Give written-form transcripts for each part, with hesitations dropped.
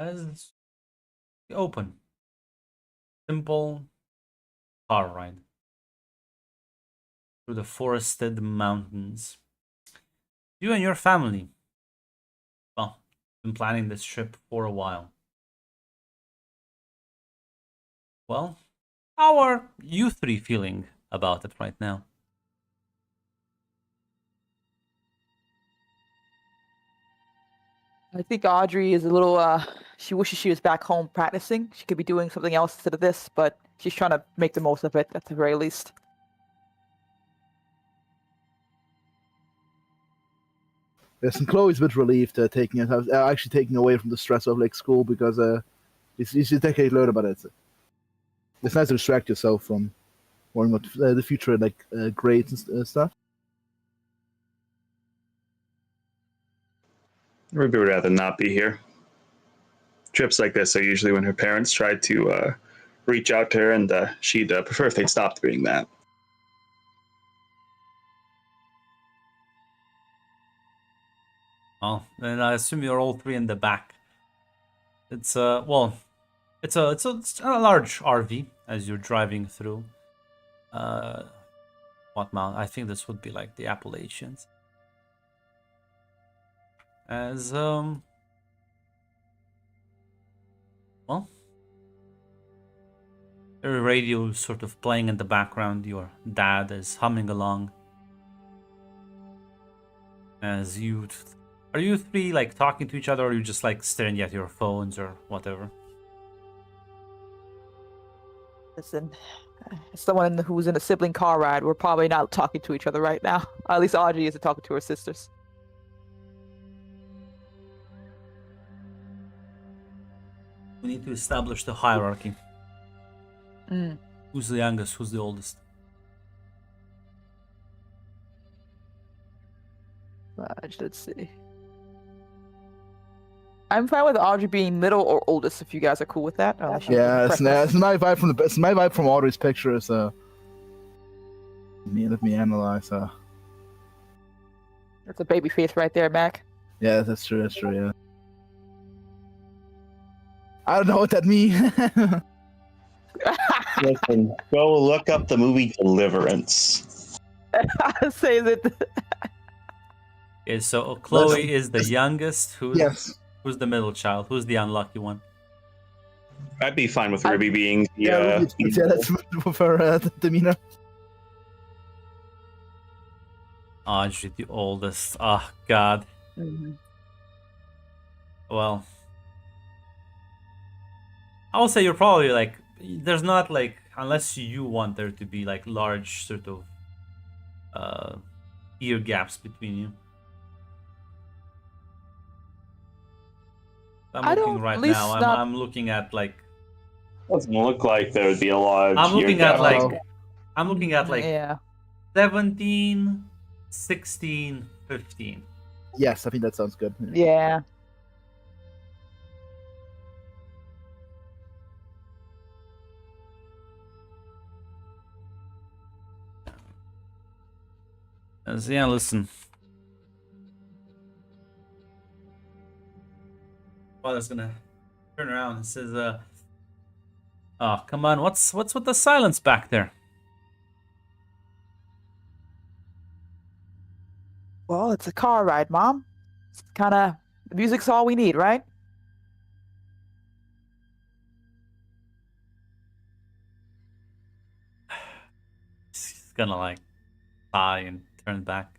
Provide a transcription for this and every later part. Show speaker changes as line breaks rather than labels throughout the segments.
as the open, simple car ride through the forested mountains. You and your family, well, been planning this trip for a while. Well, how are you three feeling about it right now?
I think Audrey is a little, she wishes she was back home practicing. She could be doing something else instead of this, but she's trying to make the most of it at the very least.
Yes, and Chloe's a bit relieved taking it, actually taking away from the stress of like school because it's a decade later, but it's nice to distract yourself from worrying about the future like grades and stuff.
Ruby would rather not be here. Trips like this are usually when her parents try to reach out to her, and she'd prefer if they stopped doing that.
Well, then I assume you're all three in the back. It's well, it's a large RV as you're driving through. What mount? I think this would be like the Appalachians. As well, your radio is sort of playing in the background. Your dad is humming along. As you, are you three like talking to each other, or are you just like staring at your phones or whatever?
Listen, as someone who's in a sibling car ride, we're probably not talking to each other right now. At least Audrey isn't talking to her sisters.
We need to establish the hierarchy. Who's the youngest? Who's the oldest?
Let's see. I'm fine with Audrey being middle or oldest if you guys are cool with that.
Yeah, it's my vibe from it's my vibe from Audrey's picture. So let me analyze.
That's a baby face right there, Mac.
Yeah, that's true. That's true. Yeah. I don't know what that means.
Listen, go look up the movie Deliverance.
Say that.
Okay, so Chloe is the youngest. Who's the middle child? Who's the unlucky one?
I'd be fine with Ruby being the.
Yeah, that's for demeanor.
Audrey, the oldest. Oh, God. Well, I would say you're probably like, there's not like, unless you want there to be like large sort of ear gaps between you. I'm looking right now. I'm looking at like.
Doesn't look like there would be a large.
I'm looking at like
Yeah.
17, 16, 15.
Yes, I think that sounds good.
Yeah.
Yeah, listen. Father's gonna turn around and says, "Oh, come on! What's with the silence back there?"
Well, it's a car ride, Mom. It's kind of the music's all we need, right?
She's gonna like sigh and turn back.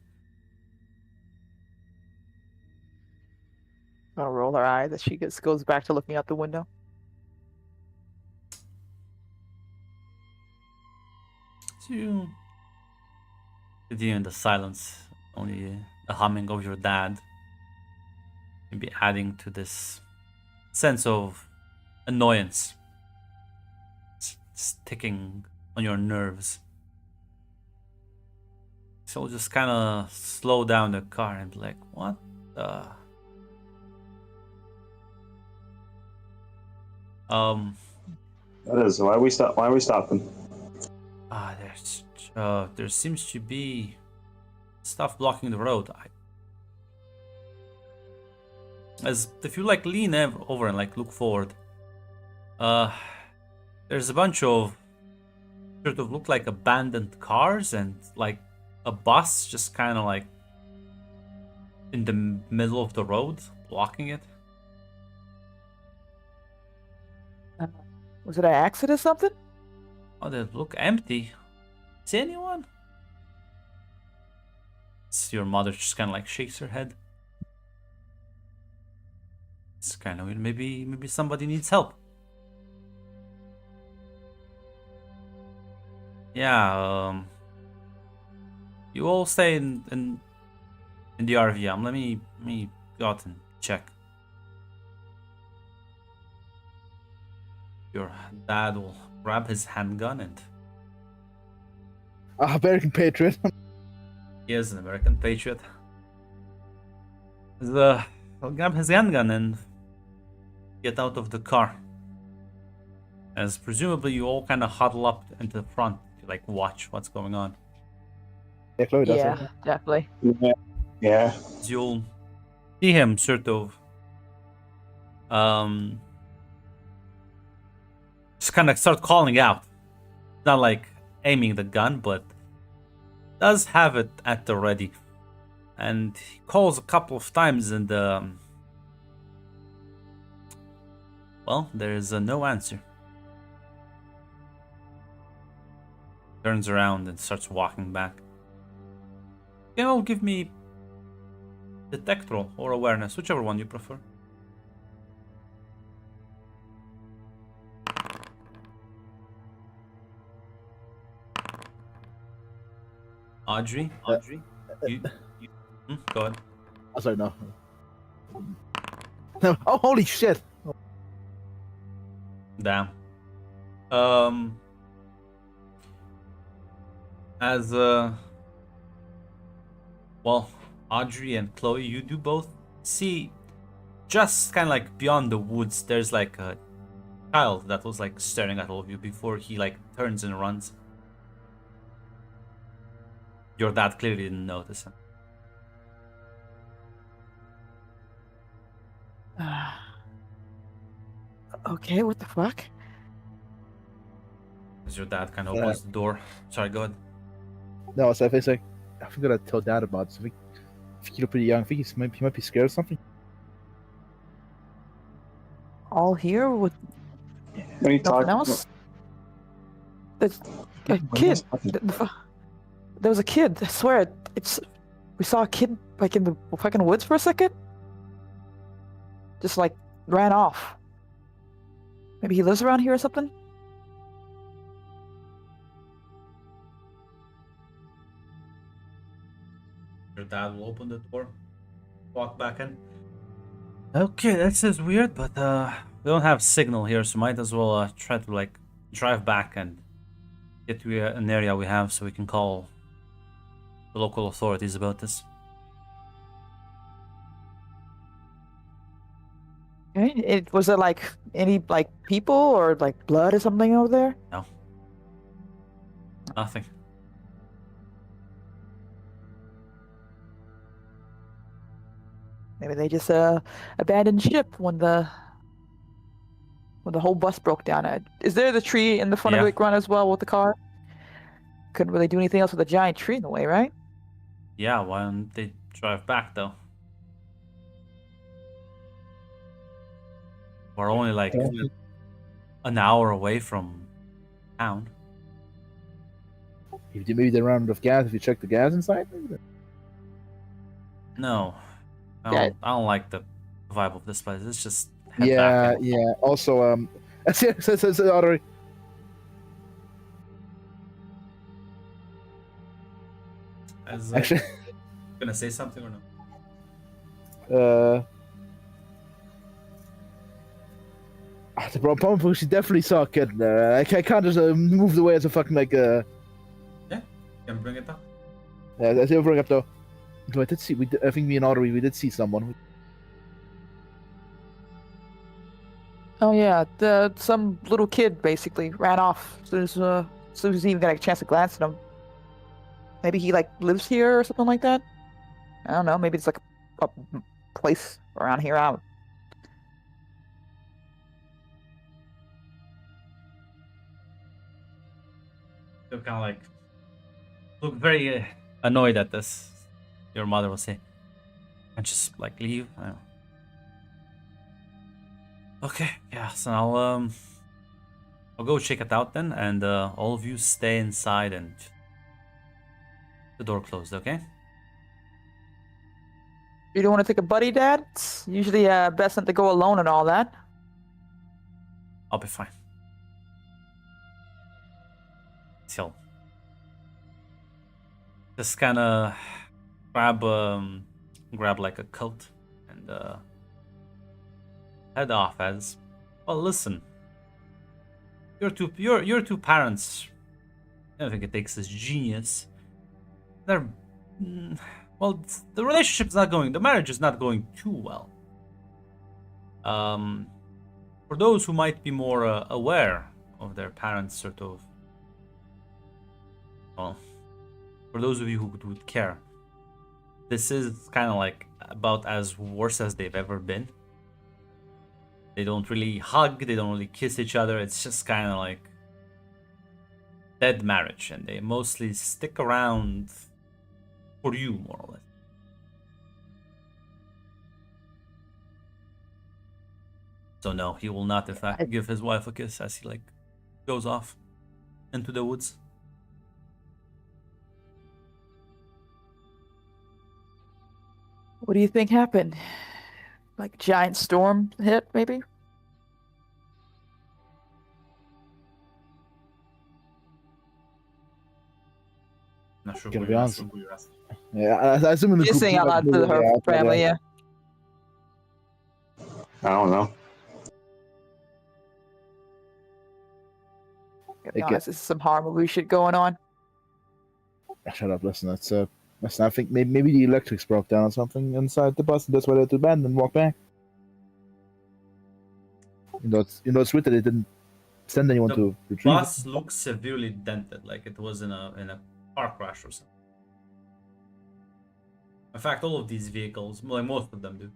I'll roll her eyes as she goes back to looking out the window.
You continue in the silence, only the humming of your dad, maybe adding to this sense of annoyance. It's ticking on your nerves. So just kind of slow down the car and be like, what the?
That is why we stop. Why are we stopping?
There seems to be stuff blocking the road. as if you like lean over and like look forward, there's a bunch of sort of look like abandoned cars and like a bus just kind of like in the middle of the road, blocking it.
Was it an accident or something?
Oh, they look empty. See anyone? It's your mother just kind of like shakes her head. It's kind of weird. Maybe somebody needs help. Yeah. You all stay in the RV. Let me go out and check. Your dad will grab his handgun and
American patriot.
he is an American patriot. He'll grab his handgun and get out of the car. As presumably you all kind of huddle up into the front to like watch what's going on.
Yeah, Chloe does.
Yeah, definitely.
Yeah.
As you'll see him sort of just kind of start calling out. Not like aiming the gun, but does have it at the ready. And he calls a couple of times and well, there's no answer. Turns around and starts walking back. You know, give me detect roll or awareness, whichever one you prefer. Audrey, you go ahead.
Oh, sorry, no. Oh, holy shit!
Damn. As well, Audrey and Chloe, you do both see just kind of like beyond the woods. There's like a child that was like staring at all of you before he like turns and runs. Your dad clearly didn't notice him.
Okay, what the fuck?
As your dad kind of opens the door. Sorry, go ahead.
No, so if like, I forgot to tell Dad about it. So if you're pretty young, I think he might be scared of something.
All here with
What are you
nothing
talking
else? There's a kid. There was a kid. I swear, we saw a kid like in the fucking woods for a second. Just like ran off. Maybe he lives around here or something.
Your dad will open the door, walk back in. Okay, this is weird, but we don't have signal here, so might as well try to like drive back and get to an area we have so we can call the local authorities about this.
Okay. Was there like any like people or like blood or something over there?
No. Nothing.
Maybe they just abandoned ship when the whole bus broke down. Is there the tree in the front of
Yeah.
the run as well with the car? Couldn't really do anything else with a giant tree in the way, right?
Yeah, why don't they drive back though? We're only like an hour away from town.
Maybe they ran out of gas. If you check the gas inside. Maybe.
No.
Yeah.
I don't like the vibe of this place. It's just head
Yeah,
back in.
yeah. Also, says Audrey.
As,
Actually,
gonna say something or no?
the problem is she definitely saw a kid in there. I can't just move the way as a fucking like
Can bring it up.
I see bring up though. No, I did see. I think me and Audrey, we did see someone.
Oh yeah, some little kid basically ran off as soon as he even got a chance to glance at him. Maybe he like lives here or something like that. I don't know. Maybe it's like a place around here.
You kind of like look very annoyed at this. Your mother will say, "And just like leave." I don't know. Okay, yeah. So I'll go check it out then, and all of you stay inside and the door closed. Okay.
You don't want to take a buddy, Dad? It's usually best not to go alone and all that.
I'll be fine. So, just kind of grab like a coat and head off. As well, listen, your two parents. I don't think it takes this genius. They're well, the relationship's not going. The marriage is not going too well. For those who might be more aware of their parents' sort of, well, for those of you who would care, this is kind of like about as worse as they've ever been. They don't really hug, they don't really kiss each other. It's just kind of like dead marriage, and they mostly stick around for you, more or less. So no, he will not, in fact, give his wife a kiss as he like goes off into the woods.
What do you think happened? Like giant storm hit, maybe?
Not sure
Gonna
who
be
you're
honest.
asking, who you're asking.
Yeah, I assume in the
Just
group
saying out loud to her family, yeah.
I don't know.
To be honest, this is some horror movie shit going on.
Shut up! Listen, listen. I think maybe the electrics broke down or something inside the bus, and that's why they had to abandon and walk back. You know, it's weird that they didn't send anyone
The
to retrieve
Bus looks severely dented, like it was in a car crash or something. In fact, all of these vehicles, like most of them, do.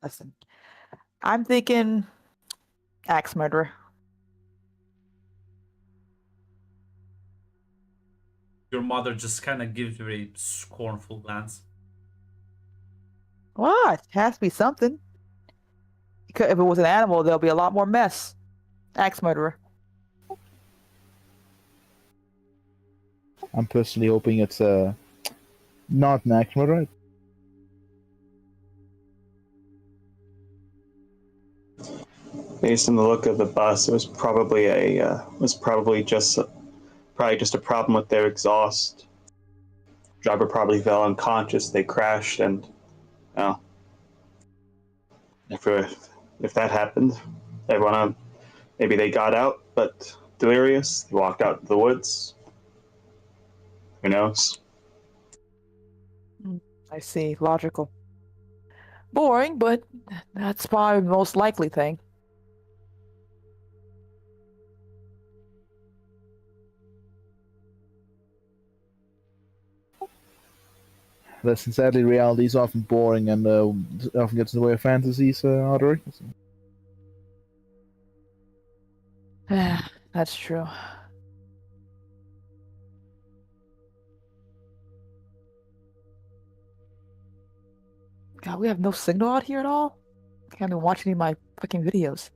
Listen, I'm thinking axe murderer.
Your mother just kind of gives you a scornful glance.
What? Has to be something. Because if it was an animal, there'll be a lot more mess. Axe murderer.
I'm personally hoping it's not an axe murder.
Based on the look of the bus, it was probably just a problem with their exhaust. Driver probably fell unconscious. They crashed, and well, if that happened, everyone maybe they got out, but delirious. They walked out to the woods. Who knows?
I see. Logical. Boring, but that's probably the most likely thing.
Listen, sadly, reality is often boring and often gets in the way of fantasies, Audrey.
That's true. God, we have no signal out here at all? I can't even watch any of my fucking videos.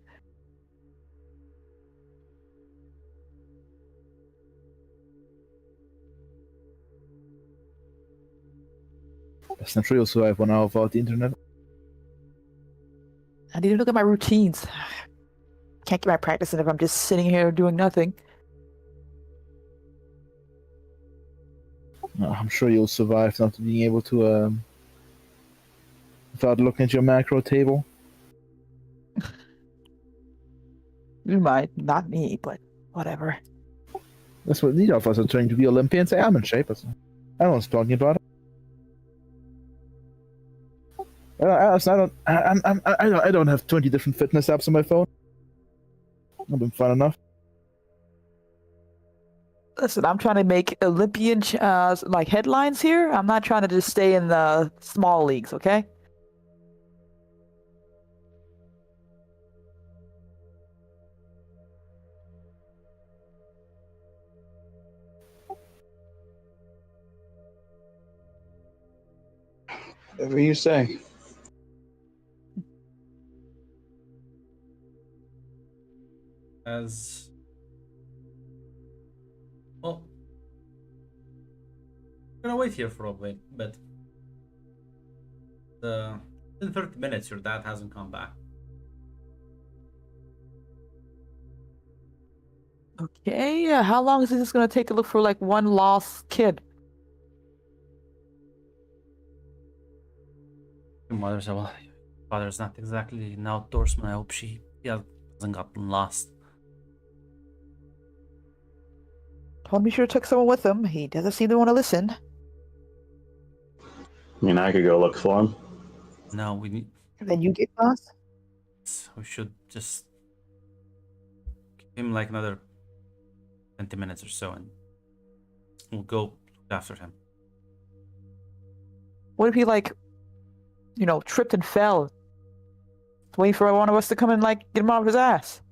Listen, I'm sure you'll survive 1 hour without the internet.
I need to look at my routines. Can't get my practice in if I'm just sitting here doing nothing.
I'm sure you'll survive not being able to, without looking at your macro table.
You might, not me, but whatever.
That's what neither of us are trying to be Olympians. I'm in shape. I don't know what's talking about it. I don't have 20 different fitness apps on my phone. I've been fun enough.
Listen, I'm trying to make Olympian like headlines here. I'm not trying to just stay in the small leagues, okay?
Whatever you say.
As well, I'm gonna wait here for a bit. In 30 minutes, your dad hasn't come back.
Okay, how long is this gonna take to look for like one lost kid?
Your mother said, "Well, your father's not exactly an outdoorsman. I hope he hasn't gotten lost."
Told me sure took someone with him. He doesn't seem to want to listen.
I mean, I could go look for him.
No, we need.
Then you get lost?
We should just give him like another 20 minutes or so, and we'll go look after him.
What if he like, tripped and fell? Waiting for one of us to come and like get him off his ass.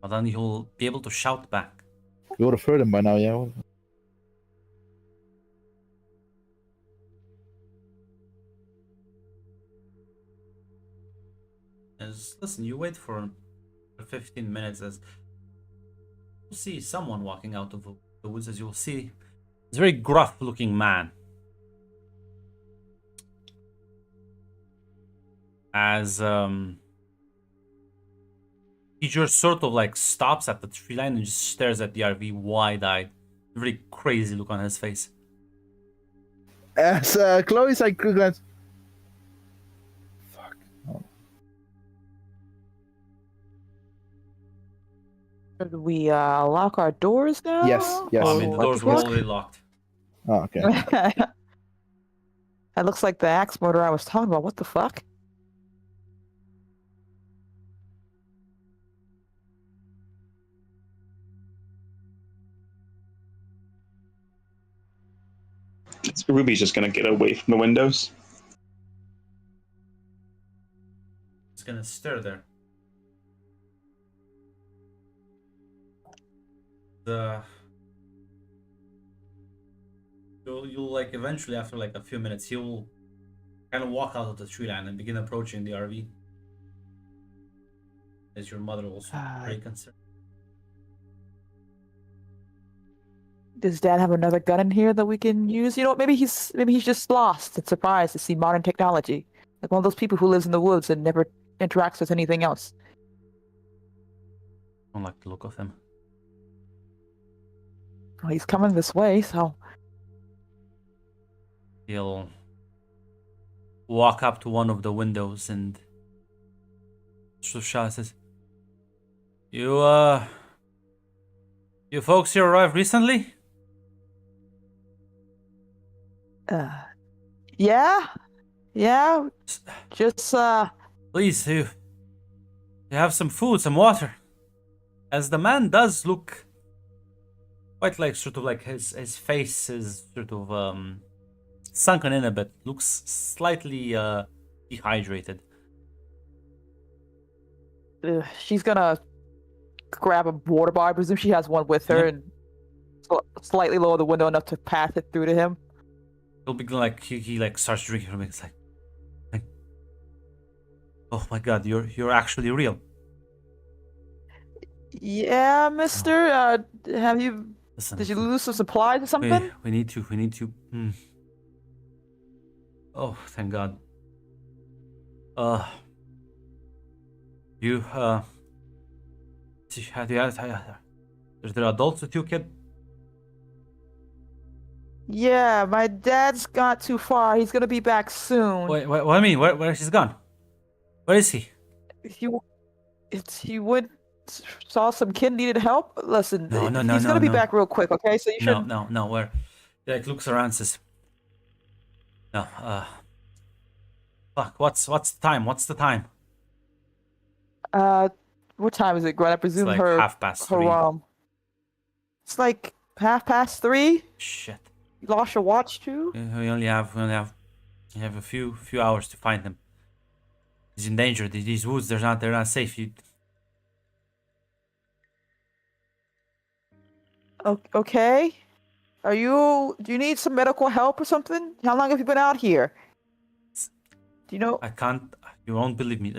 Well, then he'll be able to shout back.
You would have heard him by now, yeah.
Listen, you wait for 15 minutes as you'll see someone walking out of the woods. As you'll see, it's a very gruff-looking man. As he just sort of like stops at the tree line and just stares at the RV wide-eyed, very crazy look on his face.
As Chloe's like, glance. Fuck. Oh.
Should we lock our doors now?
Yes.
Oh, I mean, the
What
doors were
fuck?
already locked.
Oh, okay.
That looks like the axe murder I was talking about. What the fuck?
Ruby's just gonna get away from the windows.
He's gonna stare there. You'll like eventually, after like a few minutes, he'll kind of walk out of the tree line and begin approaching the RV. Is your mother also very concerned?
Does Dad have another gun in here that we can use? You know what? Maybe he's just lost and surprised to see modern technology, like one of those people who lives in the woods and never interacts with anything else.
I don't like the look of him.
Well, he's coming this way, so
He'll walk up to one of the windows and Shusha says, You folks here arrived recently?
yeah, just
Please, you have some food, some water. As the man does look quite like sort of like his face is sort of sunken in a bit, looks slightly dehydrated.
she's gonna grab a water bottle. I presume she has one with her,
Yep.
and slightly lower the window enough to pass it through to him.
He'll be like he like starts drinking from it. It's like, oh my god, you're actually real.
Yeah, Mister. Have you?
Listen,
Did you lose some supplies or something?
we need to. Oh, thank God. You is there adults with you, kid?
Yeah, my dad's got too far. He's gonna be back soon.
Wait, what do you mean? Where she's gone? Where is he?
He went saw some kid needed help. Listen,
No,
he's gonna be
no.
back real quick. Okay, so you should.
No. Where? He like looks around, and says, "No, fuck. What's the time? What's the time?
What time is it, Grant? I
It's
presume
like
her
3:30.
It's like 3:30.
Shit.
You lost your watch too.
We only have a few hours to find him. He's in danger. These woods, they're not safe.
Okay. Do you need some medical help or something? How long have you been out here? Do you know?
I can't. You won't believe me.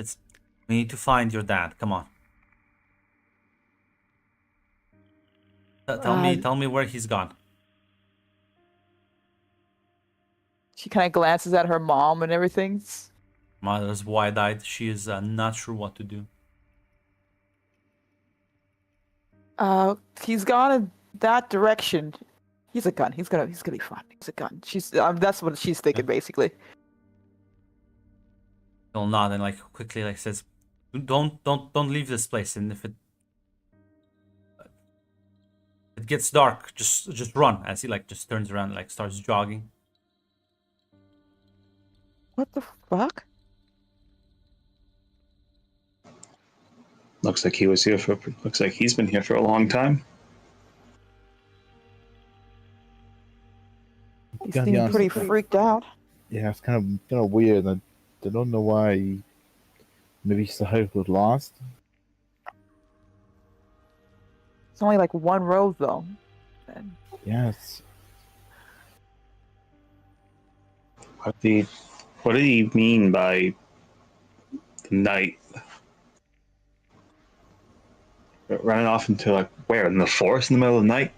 We need to find your dad. Come on. Tell me where he's gone.
She kind of glances at her mom and everything.
Mother's wide-eyed. She is not sure what to do.
He's gone in that direction. He's a gun. He's gonna be fine. He's a gun. That's what she's thinking basically.
He'll nod and like quickly like says, "Don't leave this place. And if it gets dark, just run." As he like just turns around and like starts jogging.
What the fuck?
Looks like he's been here for a long time.
He
Gotta be
seemed
honest,
pretty freaked out.
Yeah, it's kind of weird. I don't know why. Maybe the hope was lost.
It's only like one road though. And
Yes.
What did he mean by the night? Running off into like where, in the forest in the middle of the night?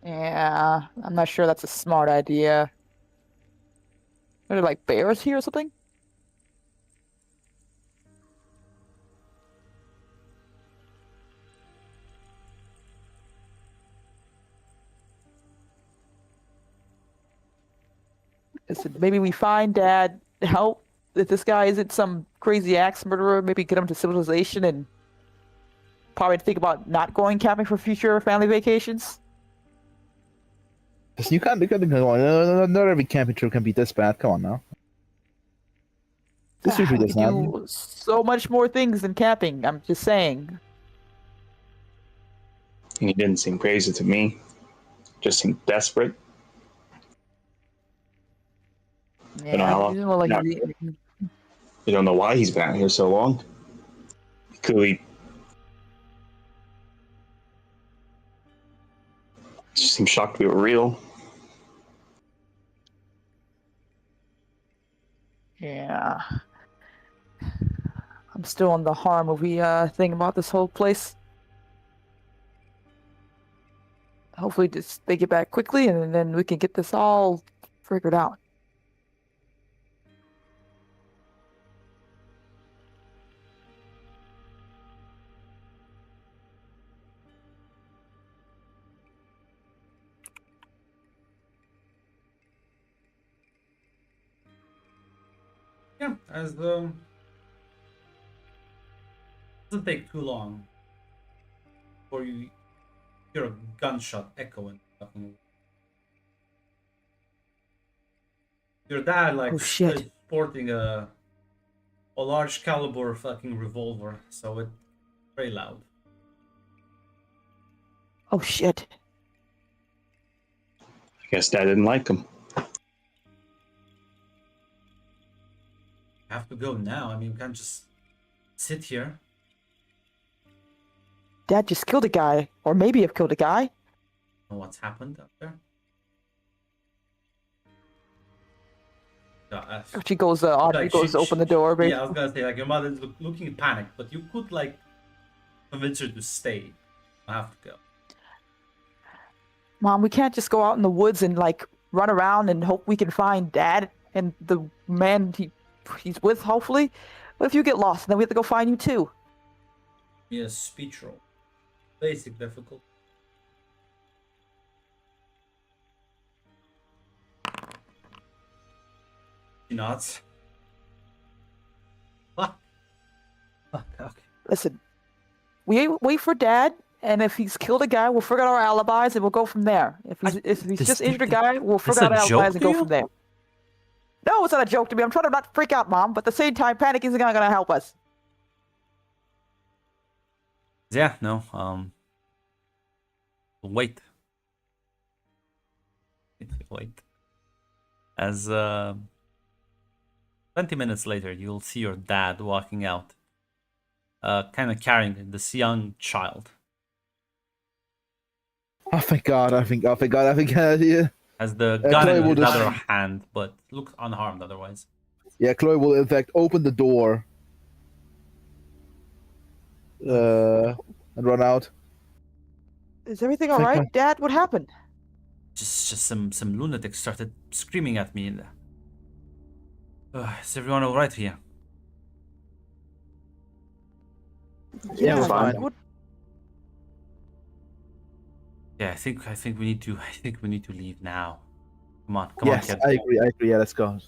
yeah, I'm not sure that's a smart idea. Are there like bears here or something? Listen, maybe we find Dad, help if this guy isn't some crazy axe murderer. Maybe get him to civilization and probably think about not going camping for future family vacations.
Listen, you can't go on. Not every camping trip can be this bad. Come on now. This usually
We
does
could
not.
do so much more things than camping. I'm just saying.
He didn't seem crazy to me. Just seemed desperate.
Yeah,
know how
he
long-
doesn't look like
no.
he-
We don't know why he's been out here so long. Clearly, just seemed shocked we were real.
Yeah. I'm still on the horror movie thing about this whole place. Hopefully they get back quickly and then we can get this all figured out.
Yeah, as doesn't take too long before you hear a gunshot echoing. Your dad like
Oh, shit.
is sporting a large caliber fucking revolver, so it's very loud.
Oh shit.
I guess Dad didn't like him.
I have to go now. I mean, we can't just sit here.
Dad just killed a guy. Or maybe have killed a guy.
Know what's happened out there? Yeah,
She goes Audrey
Like,
goes to open the door, basically.
yeah, I was gonna say like your mother's looking panicked, but you could like convince her to stay. I have to go.
Mom, we can't just go out in the woods and like run around and hope we can find Dad and the man he's with, hopefully. What if you get lost and then we have to go find you too?
Yes, speech roll. Basic difficult. She nods. Fuck. Fuck, okay.
Listen, we wait for Dad, and if he's killed a guy, we'll figure out our alibis and we'll go from there. If he's
This-
just injured a guy, we'll figure out
a
our
joke
alibis and
to
go
you?
from there. No, it's not a joke to me. I'm trying to not freak out, Mom, but at the same time, panic isn't gonna help us.
Yeah, no, Wait. Wait. As 20 minutes later, you'll see your dad walking out, kind of carrying this young child.
Oh, thank God. I think. Yeah.
Has the gun
Chloe
in
will
his
just-
other hand, but looks unharmed otherwise.
Yeah, Chloe will in fact open the door. And run out.
Is everything all
Thank
right,
God.
Dad? What happened?
Just some lunatic started screaming at me. And, is everyone all right here?
Yeah, we're
fine.
What?
Yeah, I think we need to leave now. Come on,
Yes,
kid.
I agree. Yeah, let's go.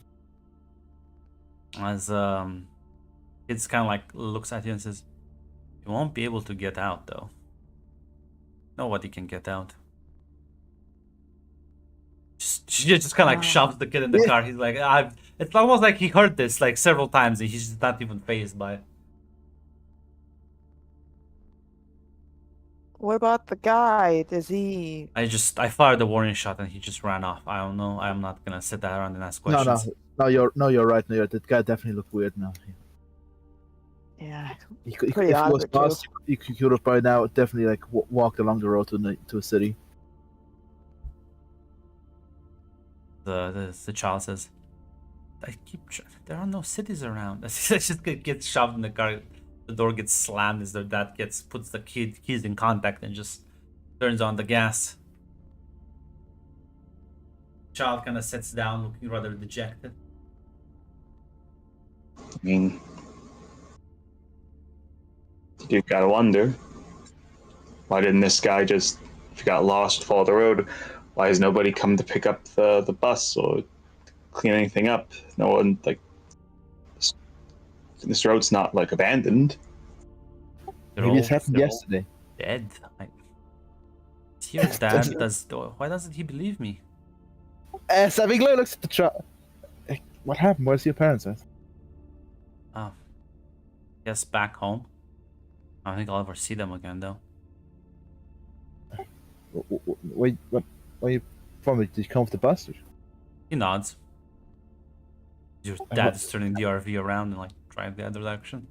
As kids kind of like looks at you and says, "You won't be able to get out though. Nobody can get out." She just kind of like shoves the kid in the
Yeah.
car. He's like, It's almost like he heard this like several times and he's just not even phased by it.
What about the guy? Does he?
I fired the warning shot and he just ran off. I don't know. I'm not gonna sit there around and ask
No,
questions.
you're right. No, that guy definitely looked weird now.
Yeah.
He could,
Pretty
if he was
awkward, too.
lost, he could have by now definitely like walked along the road to a city.
The child says, there are no cities around. It just gets shoved in the car. The door gets slammed as their dad puts the keys in contact and just turns on the gas. Child kind of sits down, looking rather dejected.
I mean, you gotta wonder, why didn't this guy just, if he got lost, follow the road? Why has nobody come to pick up the bus or clean anything up? No one, like, this road's not like abandoned.
They're
Maybe this
all
happened yesterday.
dead. Like, it's your dad. Why doesn't he believe me?
Savvy Chloe looks at the child. What happened? Where's your parents at?
Oh, guess back home. I don't think I'll ever see them again though.
Wait, where are you from? Did you come with the bus?
He nods. Your dad's turning the RV around and like drive the other direction.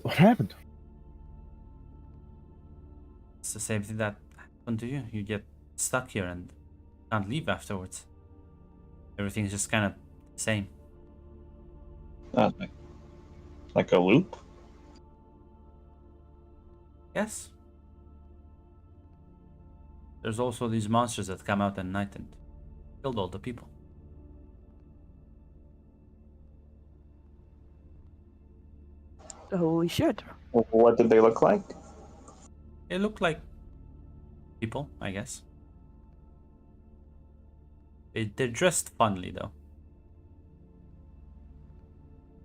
What happened?
It's the same thing that happened to you. You get stuck here and can't leave afterwards. Everything's just kind of the same.
Like a loop?
Yes. There's also these monsters that come out at night and killed all the people.
Holy shit!
What did they look like?
They look like people, I guess. They're dressed funly though.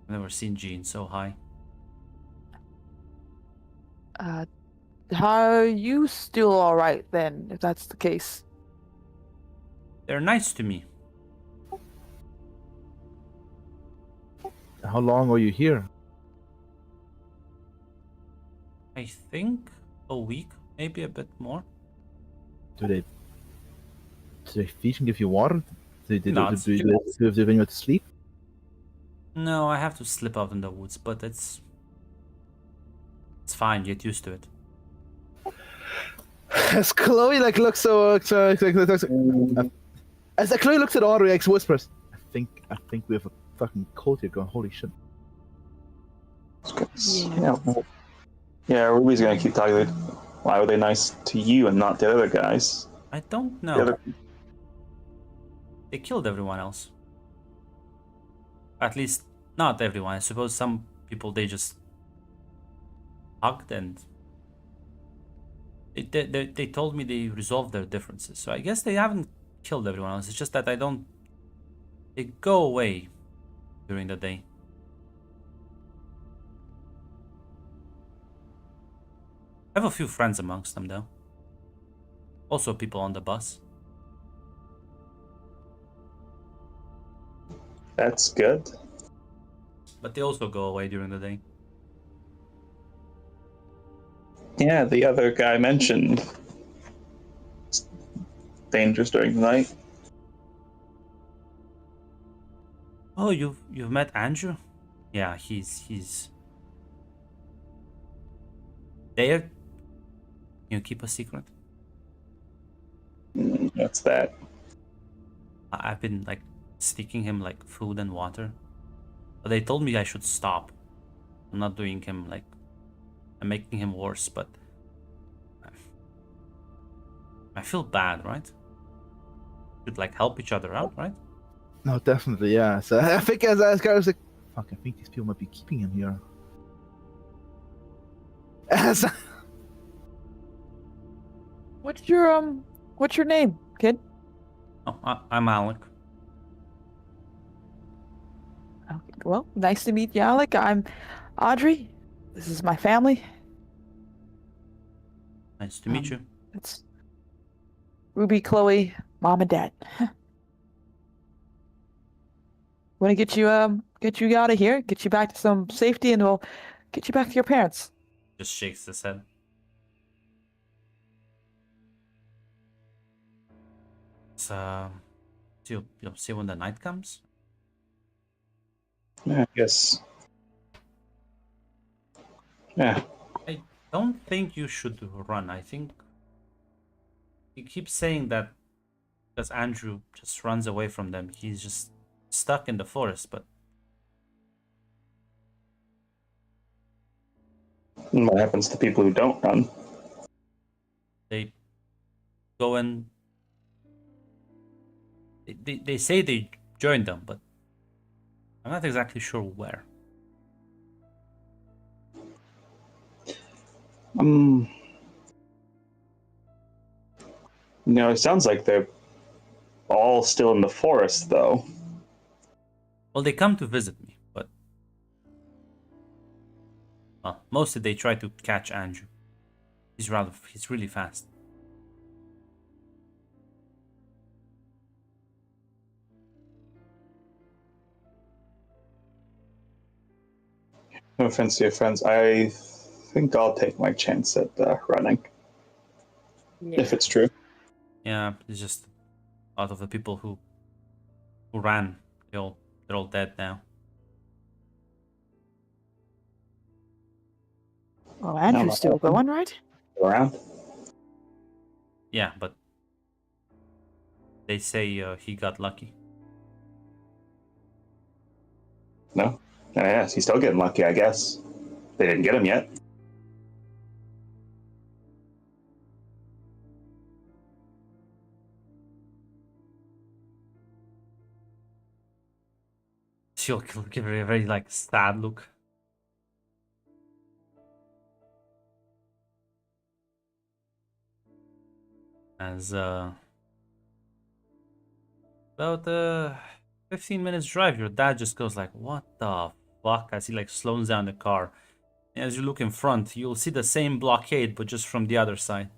I've never seen Jean so high.
Are you still all right then? If that's the case.
They're nice to me.
How long were you here?
I think a week, maybe a bit more.
Do they feed and give you water? Do they have anywhere to sleep?
No, I have to slip out in the woods, but it's fine. Get used to it.
As Chloe like looks so as Chloe looks at Audrey, X whispers, I think we have a fucking cult here going. Holy shit!
Yeah, Ruby's gonna keep talking. Like, why were they nice to you and not the other guys?
I don't
The
know.
other,
They killed everyone else. At least not everyone. I suppose some people they just hugged and they told me they resolved their differences. So I guess they haven't killed everyone else. It's just that they go away during the day. I have a few friends amongst them though. Also people on the bus.
that's good.
But they also go away during the day.
Yeah, the other guy mentioned dangers during the night.
Oh, you've met Andrew? Yeah, he's there. Can you keep a secret?
That's that.
I've been like sticking him like food and water, but they told me I should stop. I'm not doing him like I'm making him worse, but I feel bad, right? Should like help each other out, right?
No, definitely, yeah. So I think as guy was like, fuck, I think these people might be keeping him here. As
What's your name, kid?
Oh, I'm Alec.
Okay, well, nice to meet you, Alec. I'm Audrey. This is my family.
Nice to meet you.
It's Ruby, Chloe, mom and dad. Want to get you out of here, get you back to some safety, and we'll get you back to your parents.
Just shakes his head. So, you'll see when the night comes.
Yeah, I guess. Yeah.
I don't think you should run. I think you keep saying that because Andrew just runs away from them. He's just stuck in the forest, but
And what happens to people who don't run?
they go and they say they joined them, but I'm not exactly sure where.
It sounds like they're all still in the forest, though.
Well, they come to visit me, but mostly they try to catch Andrew. He's really fast.
No offense to your friends. I think I'll take my chance at running, if it's true.
Yeah, it's just out of the people who ran, they're all dead now.
Oh, Andrew's still going, right?
Around?
Yeah, but they say he got lucky.
No? Yes, he's still getting lucky, I guess. They didn't get him yet.
She'll give her a very like sad look. As about 15 minutes drive, your dad just goes like, "What the fuck?" As he like slows down the car. As you look in front, you'll see the same blockade, but just from the other side.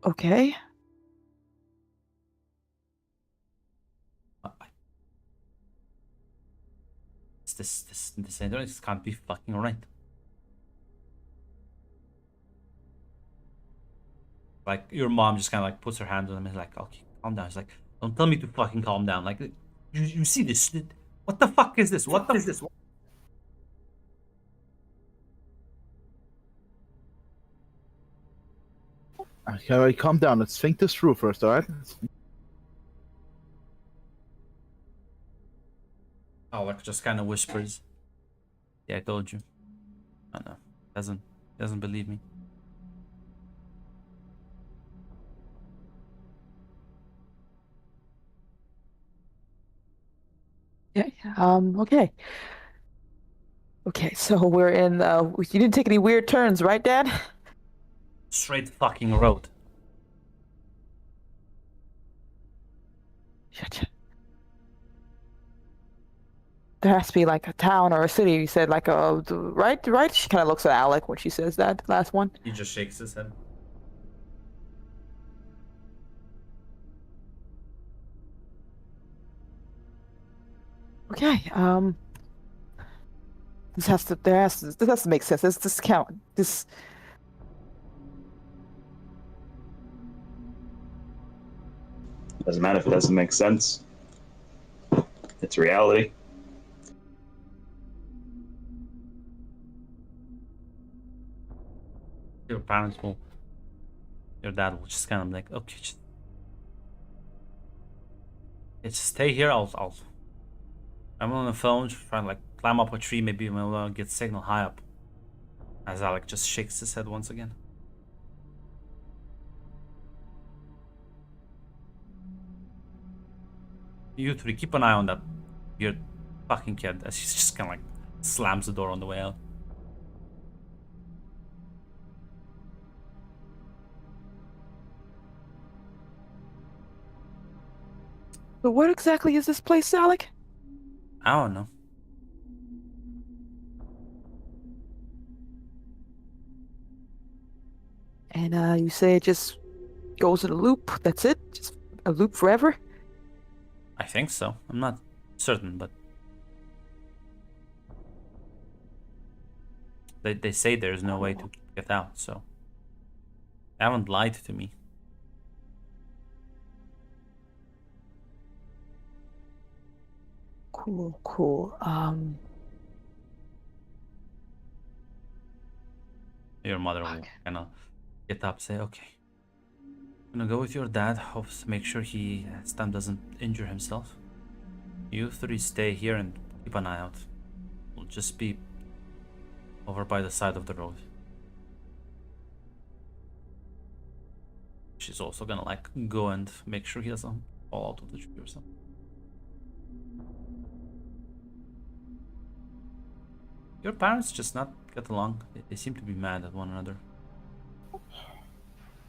Okay.
This can't be fucking right. Like your mom just kind of like puts her hand on him and is like, "Okay, calm down." She's like, "Don't tell me to fucking calm down." Like, you see this? What the fuck is this? What is this?
okay, calm down. Let's think this through first, alright?
Alec just kind of whispers, "Yeah, I told you." I know. Doesn't believe me.
Yeah. Okay. Okay. So we're in. You didn't take any weird turns, right, Dad?
Straight fucking road.
Shit. There has to be like a town or a city. You said like a right, right. She kind of looks at Alec when she says that last one.
He just shakes his head.
Okay. This has to make sense. This count. This.
Doesn't matter if it doesn't make sense. It's reality.
Your parents will, your dad will just kind of like, okay, just stay here. I'm on the phone, trying to like climb up a tree. Maybe we'll get signal high up. As Alec just shakes his head once again. You three, keep an eye on that weird fucking kid as he just kind of like slams the door on the way out.
So what exactly is this place, Alec?
I don't know.
And you say it just goes in a loop. That's it? Just a loop forever?
I think so. I'm not certain, but they say there's no way to get out, so they haven't lied to me.
Cool.
Your mother will kind of get up, say, okay, I'm gonna go with your dad, hope to make sure Stam doesn't injure himself. You three stay here and keep an eye out. We'll just be over by the side of the road. She's also gonna like go and make sure he doesn't fall out of the tree or something. Your parents just not get along. They seem to be mad at one another.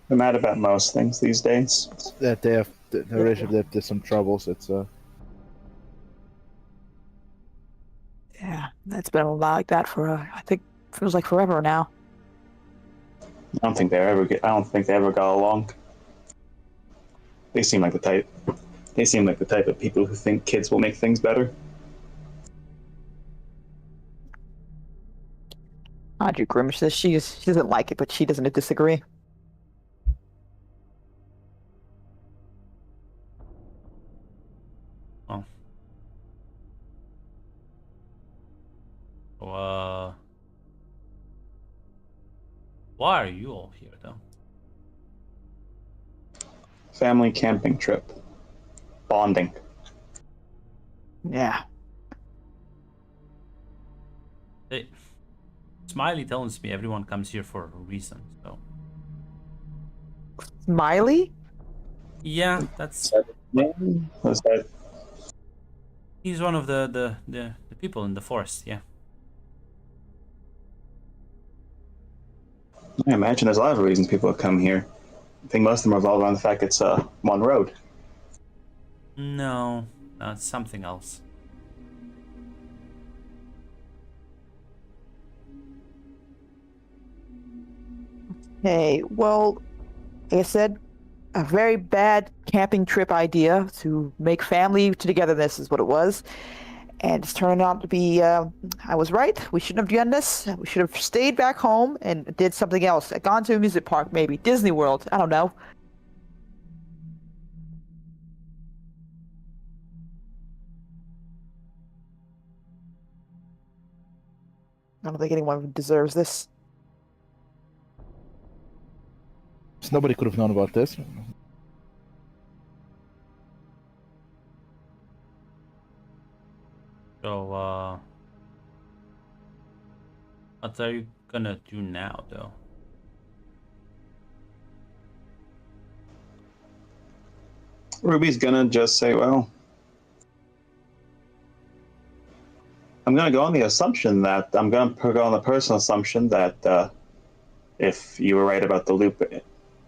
I'm mad about most things these days.
That they have the relationship. There's some troubles. It's
Yeah, it's been a lot like that for I think feels like forever now.
I don't think they ever got along. They seem like the type of people who think kids will make things better.
Audrey Grimm says she doesn't like it, but she doesn't disagree.
Oh. Why are you all here, though?
Family camping trip. Bonding.
Yeah.
Hey, Smiley tells me everyone comes here for a reason, so...
Smiley?
Yeah, that's...
Was that?
He's one of the people in the forest, yeah.
I imagine there's a lot of reasons people have come here. I think most of them revolve around the fact it's one road.
No, it's something else.
Hey, well, like I said, a very bad camping trip idea to make family togetherness is what it was. And it's turning out to be, I was right. We shouldn't have done this. We should have stayed back home and did something else. Gone to a music park, maybe. Disney World. I don't know. I don't think anyone deserves this.
nobody could have known about this.
So, what are you gonna do now, though?
Ruby's gonna just say, well, I'm gonna go on the assumption that I'm gonna go on the personal assumption that if you were right about the loop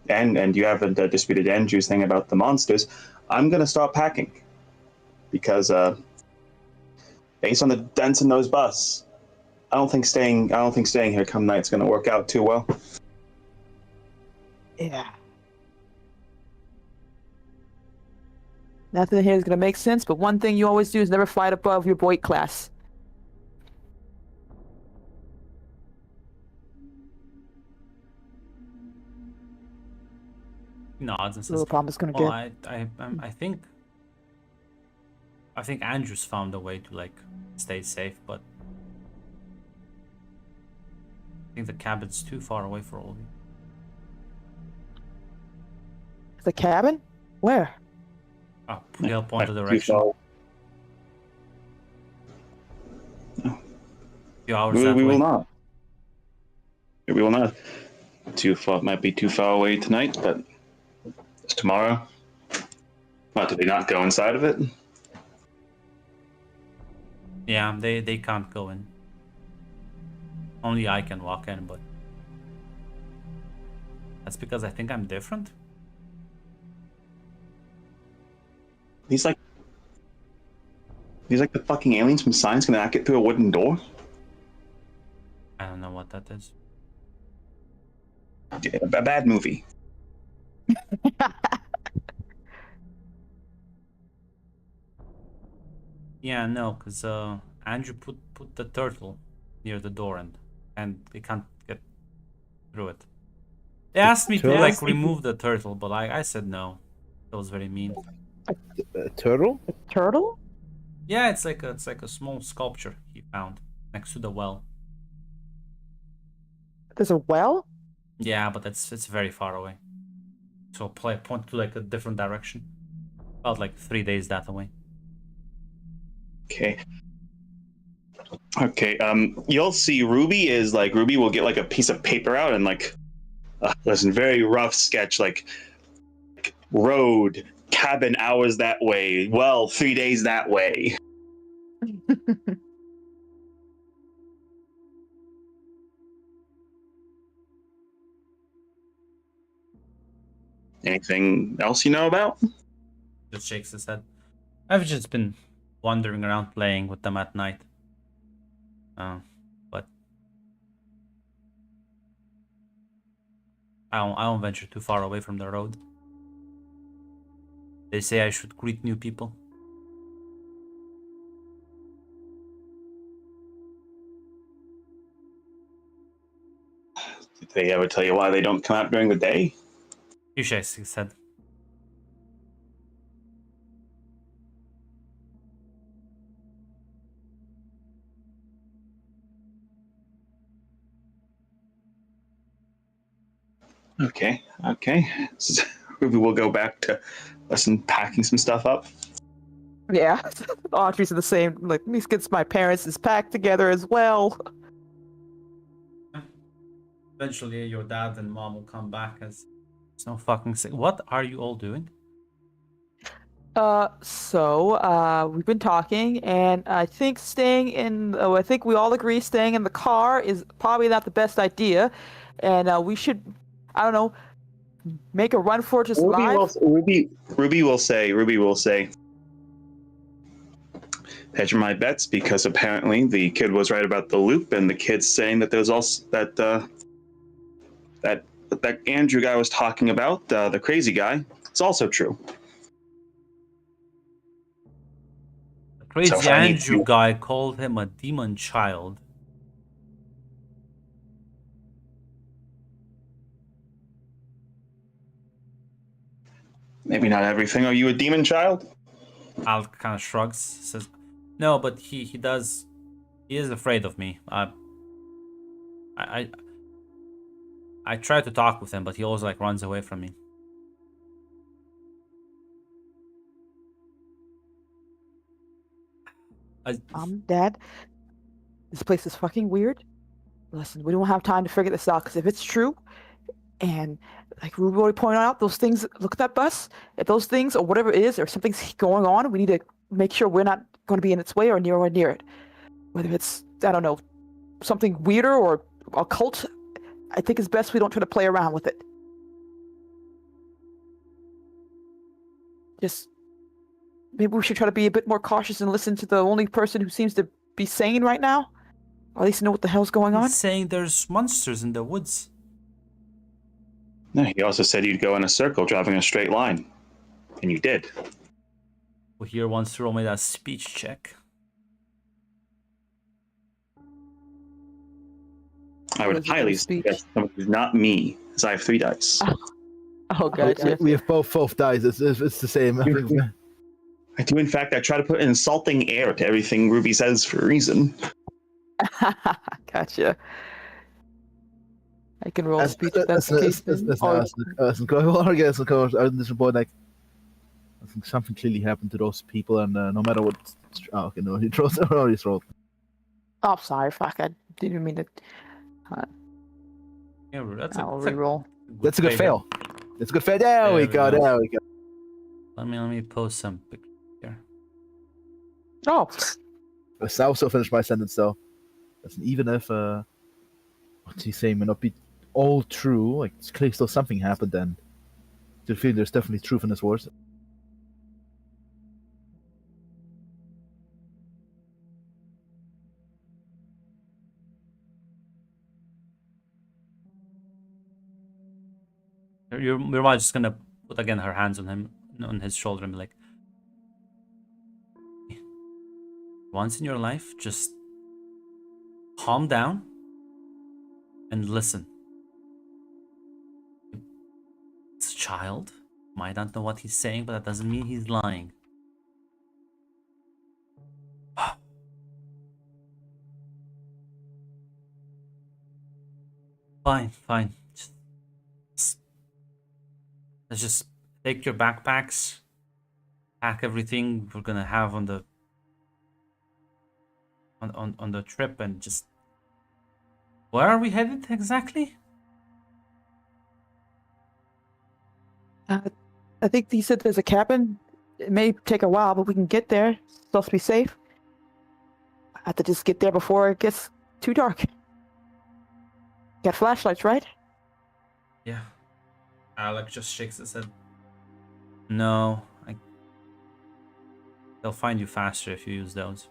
and you haven't disputed Andrew's thing about the monsters, I'm gonna start packing because based on the dents in those busts, I don't think staying here come night's gonna work out too well.
Yeah. Nothing here is going to make sense, but one thing you always do is never fight above your weight class.
He nods and
Little
says,
problem is gonna
"Well,
get.
I think Andrew's found a way to like stay safe, but I think the cabin's too far away for all of you."
The cabin? Where?
Oh, he'll point the
Too
direction.
far.
Few hours
We
that
will
way.
not. We will not. Too far. Might be too far away tonight, but it's tomorrow. What, did they not go inside of it?
Yeah, they can't go in. Only I can walk in, but that's because I think I'm different.
These like the fucking aliens from Science gonna not get through a wooden door?
I don't know what that is.
Yeah, a bad movie.
Yeah, no, because Andrew put the turtle near the door and they can't get through it. They asked me to
turtle?
like remove the turtle, but I said no. That was very mean.
A turtle?
A turtle?
Yeah, it's like a small sculpture he found next to the well.
There's a well?
Yeah, but it's very far away. So point to like a different direction. About like 3 days that away.
Okay. Okay. You'll see. Ruby will get like a piece of paper out and like, listen, very rough sketch, like road, cabin, hours that way. Well, 3 days that way. Anything else you know about?
Just shakes his head. I've just been wandering around playing with them at night. But I don't venture too far away from the road. They say I should greet new people.
Did they ever tell you why they don't come out during the day?
He shakes his head.
Okay. Ruby will go back to packing some stuff up.
Yeah. Audrey's in the same. Like, let me get my parents is packed together as well.
Eventually, your dad and mom will come back as it's no fucking sick. What are you all doing?
We've been talking, and I think I think we all agree staying in the car is probably not the best idea, and we should, I don't know, make a run for it just live.
Ruby will say, hedge my bets, because apparently the kid was right about the loop, and the kid's saying that there's also that Andrew guy was talking about, the crazy guy. It's also true.
The crazy
So if I need
Andrew
to-
guy called him a demon child.
Maybe not everything. Are you a demon child?
Al kind of shrugs, says, "No, but he is afraid of me. I try to talk with him, but he always like runs away from me."
Dad, this place is fucking weird. Listen, we don't have time to figure this out, because if it's true, and like Ruby already pointed out, those things, look at that bus. If those things, or whatever it is, or something's going on, we need to make sure we're not going to be in its way or near it. Whether it's, I don't know, something weirder or occult, I think it's best we don't try to play around with it. Just maybe we should try to be a bit more cautious and listen to the only person who seems to be sane right now, or at least know what the hell's going on.
He's saying there's monsters in the woods.
No, he also said you'd go in a circle, driving a straight line, and you did.
Who here wants to roll me that speech check?
I
What
would
is it,
highly
speech?
suggest someone who's not me, as I have 3 dice.
Oh, gotcha.
We have both dies. It's the same. I think.
I do, in fact, I try to put an insulting air to everything Ruby says for a reason.
Gotcha. I can roll speech if that's
That's
the case. then. Or-
I guess in this report, like, I think something clearly happened to those people, and no matter what. Oh, okay, no, he throws it already rolled.
Oh, sorry, fuck. I didn't mean to.
Yeah, that's
I'll
that's
reroll.
That's a good fail. That's a good fail. There we go. There we go.
Let me post some pictures here.
Oh,
I also finished my sentence though. Listen, even if what's he saying may not be all true, like it's clearly still something happened. Then do feel there's definitely truth in his words.
Your mom's just gonna put again her hands on him, on his shoulder, and be like, once in your life, just calm down and listen. It's a child, might not know what he's saying, but that doesn't mean he's lying. Fine. Let's just take your backpacks, pack everything we're gonna have on the on the trip, and just where are we headed exactly?
I think he said there's a cabin. It may take a while, but we can get there. It's supposed to be safe. I have to just get there before it gets too dark. Got flashlights, right?
Yeah. Alec just shakes his head. No, they'll find you faster if you use those.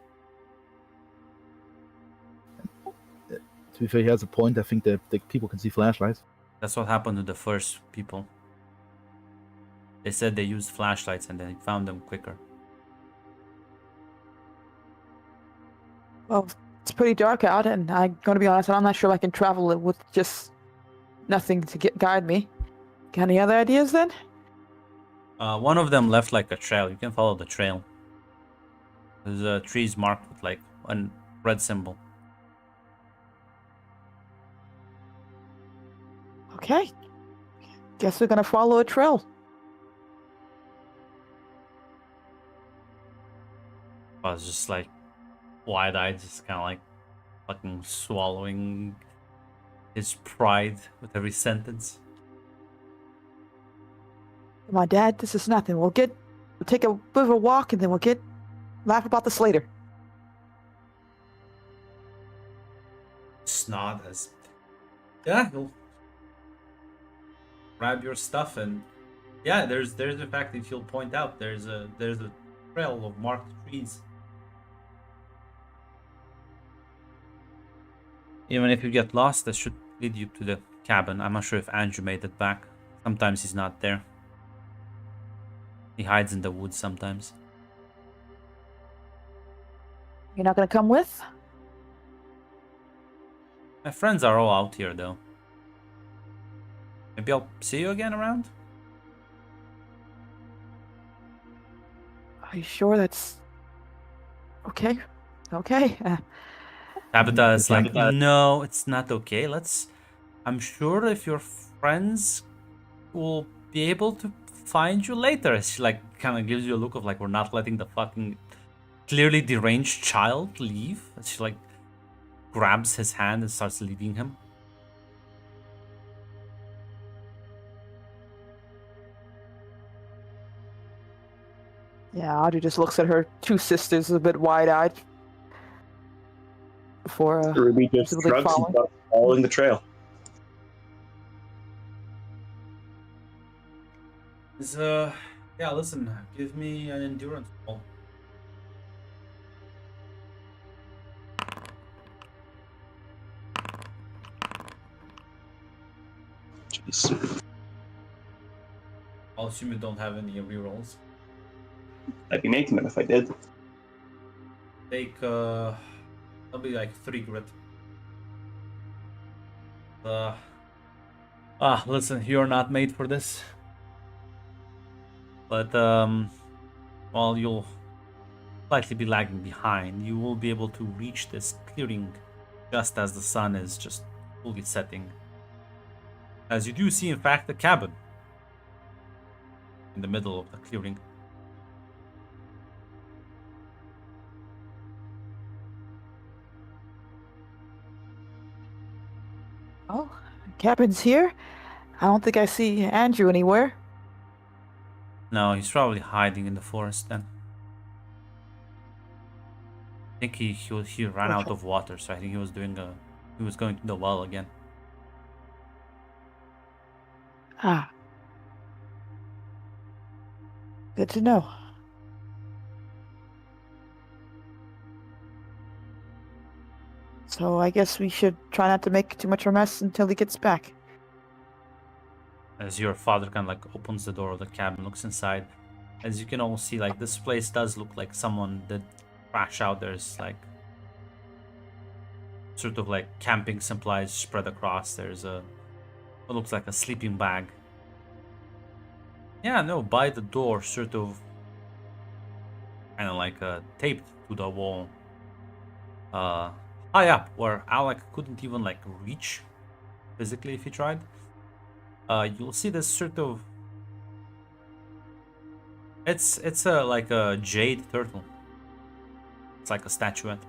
To be fair, he has a point. I think that the people can see flashlights.
That's what happened to the first people. They said they used flashlights and they found them quicker.
Well, it's pretty dark out, and I'm going to be honest, I'm not sure if I can travel it with just nothing to guide me. Got any other ideas then?
One of them left like a trail. You can follow the trail. There's trees marked with like a red symbol.
Okay. Guess we're going to follow a trail.
I was just like wide-eyed, just kind of like fucking swallowing his pride with every sentence.
Come on, Dad, this is nothing. We'll take a bit of a walk, and then we'll laugh about this later.
Snod as, yeah, you'll grab your stuff, and yeah, there's the fact that you'll point out there's a trail of marked trees. Even if you get lost, that should lead you to the cabin. I'm not sure if Andrew made it back. Sometimes he's not there. He hides in the woods sometimes.
You're not going to come with?
My friends are all out here, though. Maybe I'll see you again around?
Are you sure that's... Okay. Okay.
Tabitha is like, no, it's not okay. I'm sure if your friends will be able to find you later. She like kind of gives you a look of like, we're not letting the fucking clearly deranged child leave. She like grabs his hand and starts leading him.
Yeah, Audrey just looks at her two sisters a bit wide-eyed. Before
Ruby just
presumably
shrugs and
following.
starts following the trail.
Yeah, listen, give me an endurance roll.
Jeez.
I'll assume you don't have any rerolls.
I'd be making them if I did.
Take that'll be like 3 grit. Listen, you're not made for this. But while you'll slightly be lagging behind, you will be able to reach this clearing just as the sun is just fully setting. As you do see, in fact, the cabin in the middle of the clearing.
Oh, cabin's here. I don't think I see Andrew anywhere.
No, he's probably hiding in the forest then. I think he ran out of water, so I think he was going to the well again.
Ah. Good to know. So I guess we should try not to make too much of a mess until he gets back.
As your father kind of like opens the door of the cabin, looks inside. As you can all see, like this place does look like someone did crash out. There's like sort of like camping supplies spread across. There's what looks like a sleeping bag. Yeah, no, by the door, sort of kind of like taped to the wall. High up, where Alec couldn't even like reach physically if he tried. You'll see this sort of. It's a like a jade turtle. It's like a statuette,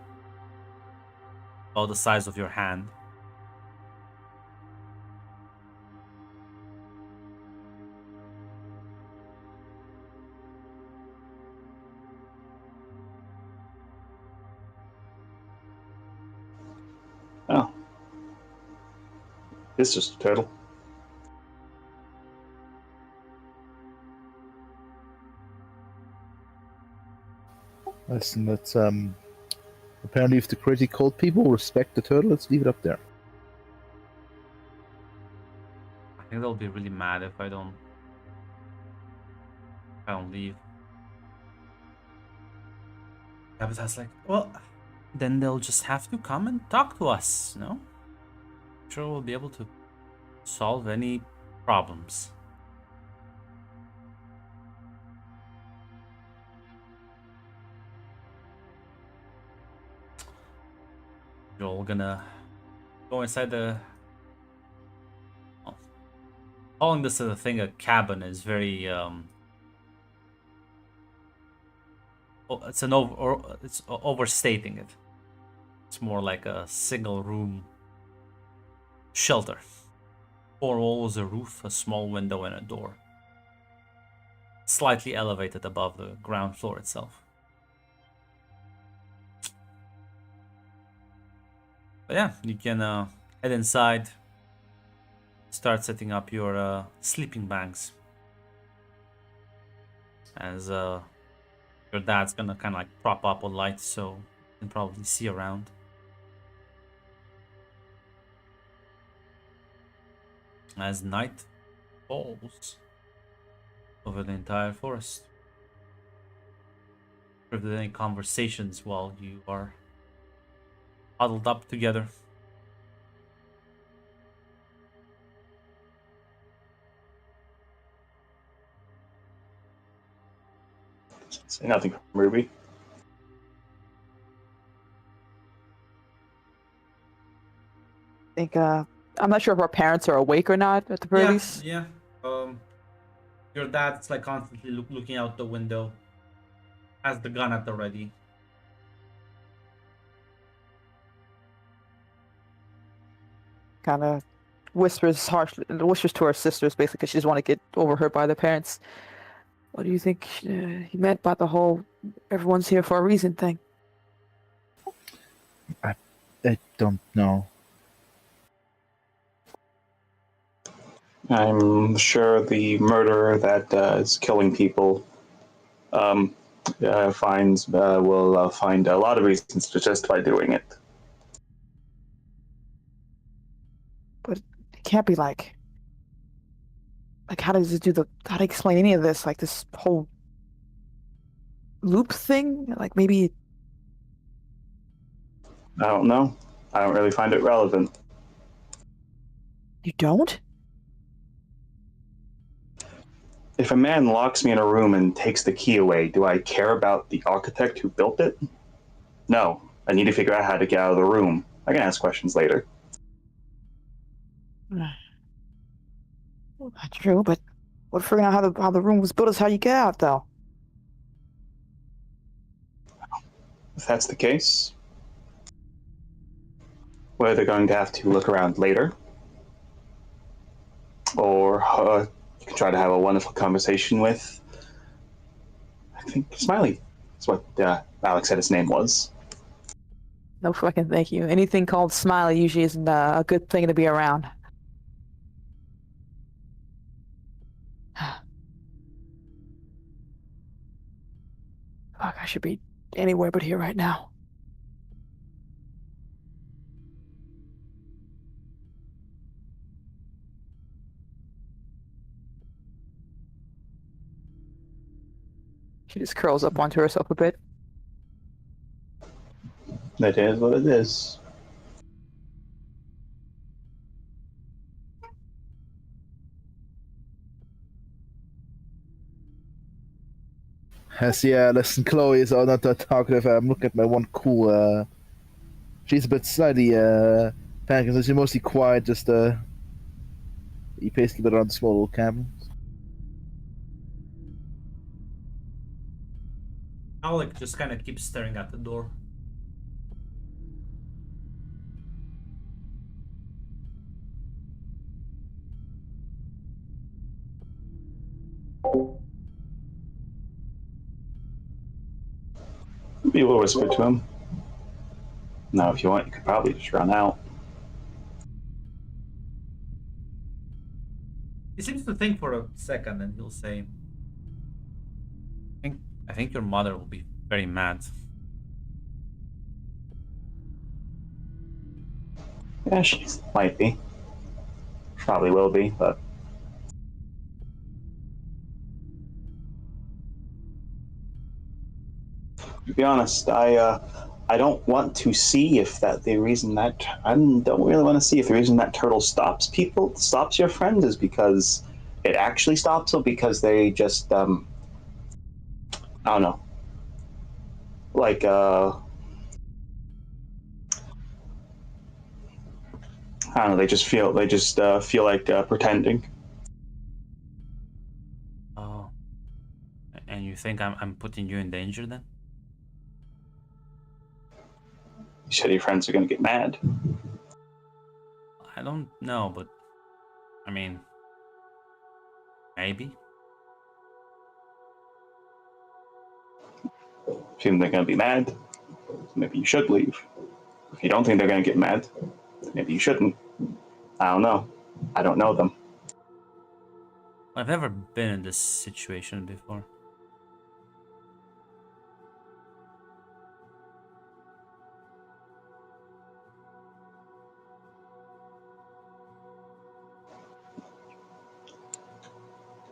about the size of your hand.
Oh. It's just a turtle.
Listen, let's apparently if the crazy cult people respect the turtle, let's leave it up there.
I think they'll be really mad if I don't leave. Habitat's like, well, then they'll just have to come and talk to us, no? Sure, we'll be able to solve any problems. You're all gonna go inside the. Well, calling this a thing a cabin is very it's overstating it. It's more like a single room shelter. 4 walls, a roof, a small window, and a door. Slightly elevated above the ground floor itself. But yeah, you can head inside, start setting up your sleeping bags. As your dad's gonna kind of like prop up a light so you can probably see around. As night falls over the entire forest. If there's any conversations while you are huddled up together.
Say nothing from Ruby.
I think I'm not sure if our parents are awake or not at the very least.
Yeah. Your dad's like constantly looking out the window. Has the gun at the ready.
Kind of whispers to her sisters basically because she doesn't want to get overheard by the parents. What do you think he meant by the whole everyone's here for a reason thing?
I don't know.
I'm sure the murderer that is killing people will find a lot of reasons to justify doing it.
But it can't be like how does it how to explain any of this? Like this whole loop thing? Like maybe
I don't know. I don't really find it relevant.
you don't?
If a man locks me in a room and takes the key away, do I care about the architect who built it? No. I need to figure out how to get out of the room. I can ask questions later.
That's true, but what figuring out how the room was built is how you get out, though.
If that's the case, we're either going to have to look around later, or you can try to have a wonderful conversation with, I think, Smiley. That's what Alex said his name was.
No fucking thank you. Anything called Smiley usually isn't a good thing to be around. Fuck, I should be anywhere but here right now. She just curls up onto herself a bit.
That is what it is.
Yeah, listen, Chloe is not that talkative. I'm looking at my one cool. She's a bit slightly panicky, so she's mostly quiet. Just you basically bit around the small little cabin.
Alec just kind of keeps staring at the door.
We will whisper to him. Now, if you want, you could probably just run out.
He seems to think for a second, and he'll say, I think your mother will be very mad.
Yeah, she might be. Probably will be, but to be honest, I don't want to see if that the reason that I don't really want to see if the reason that turtle stops your friend is because it actually stops, or because they just I don't know, like I don't know, they just feel like pretending.
Oh, and you think I'm putting you in danger then?
You said your friends are going to get mad.
I don't know, but I mean, maybe.
If you think they're going to be mad, maybe you should leave. If you don't think they're going to get mad, maybe you shouldn't. I don't know. I don't know them.
I've never been in this situation before.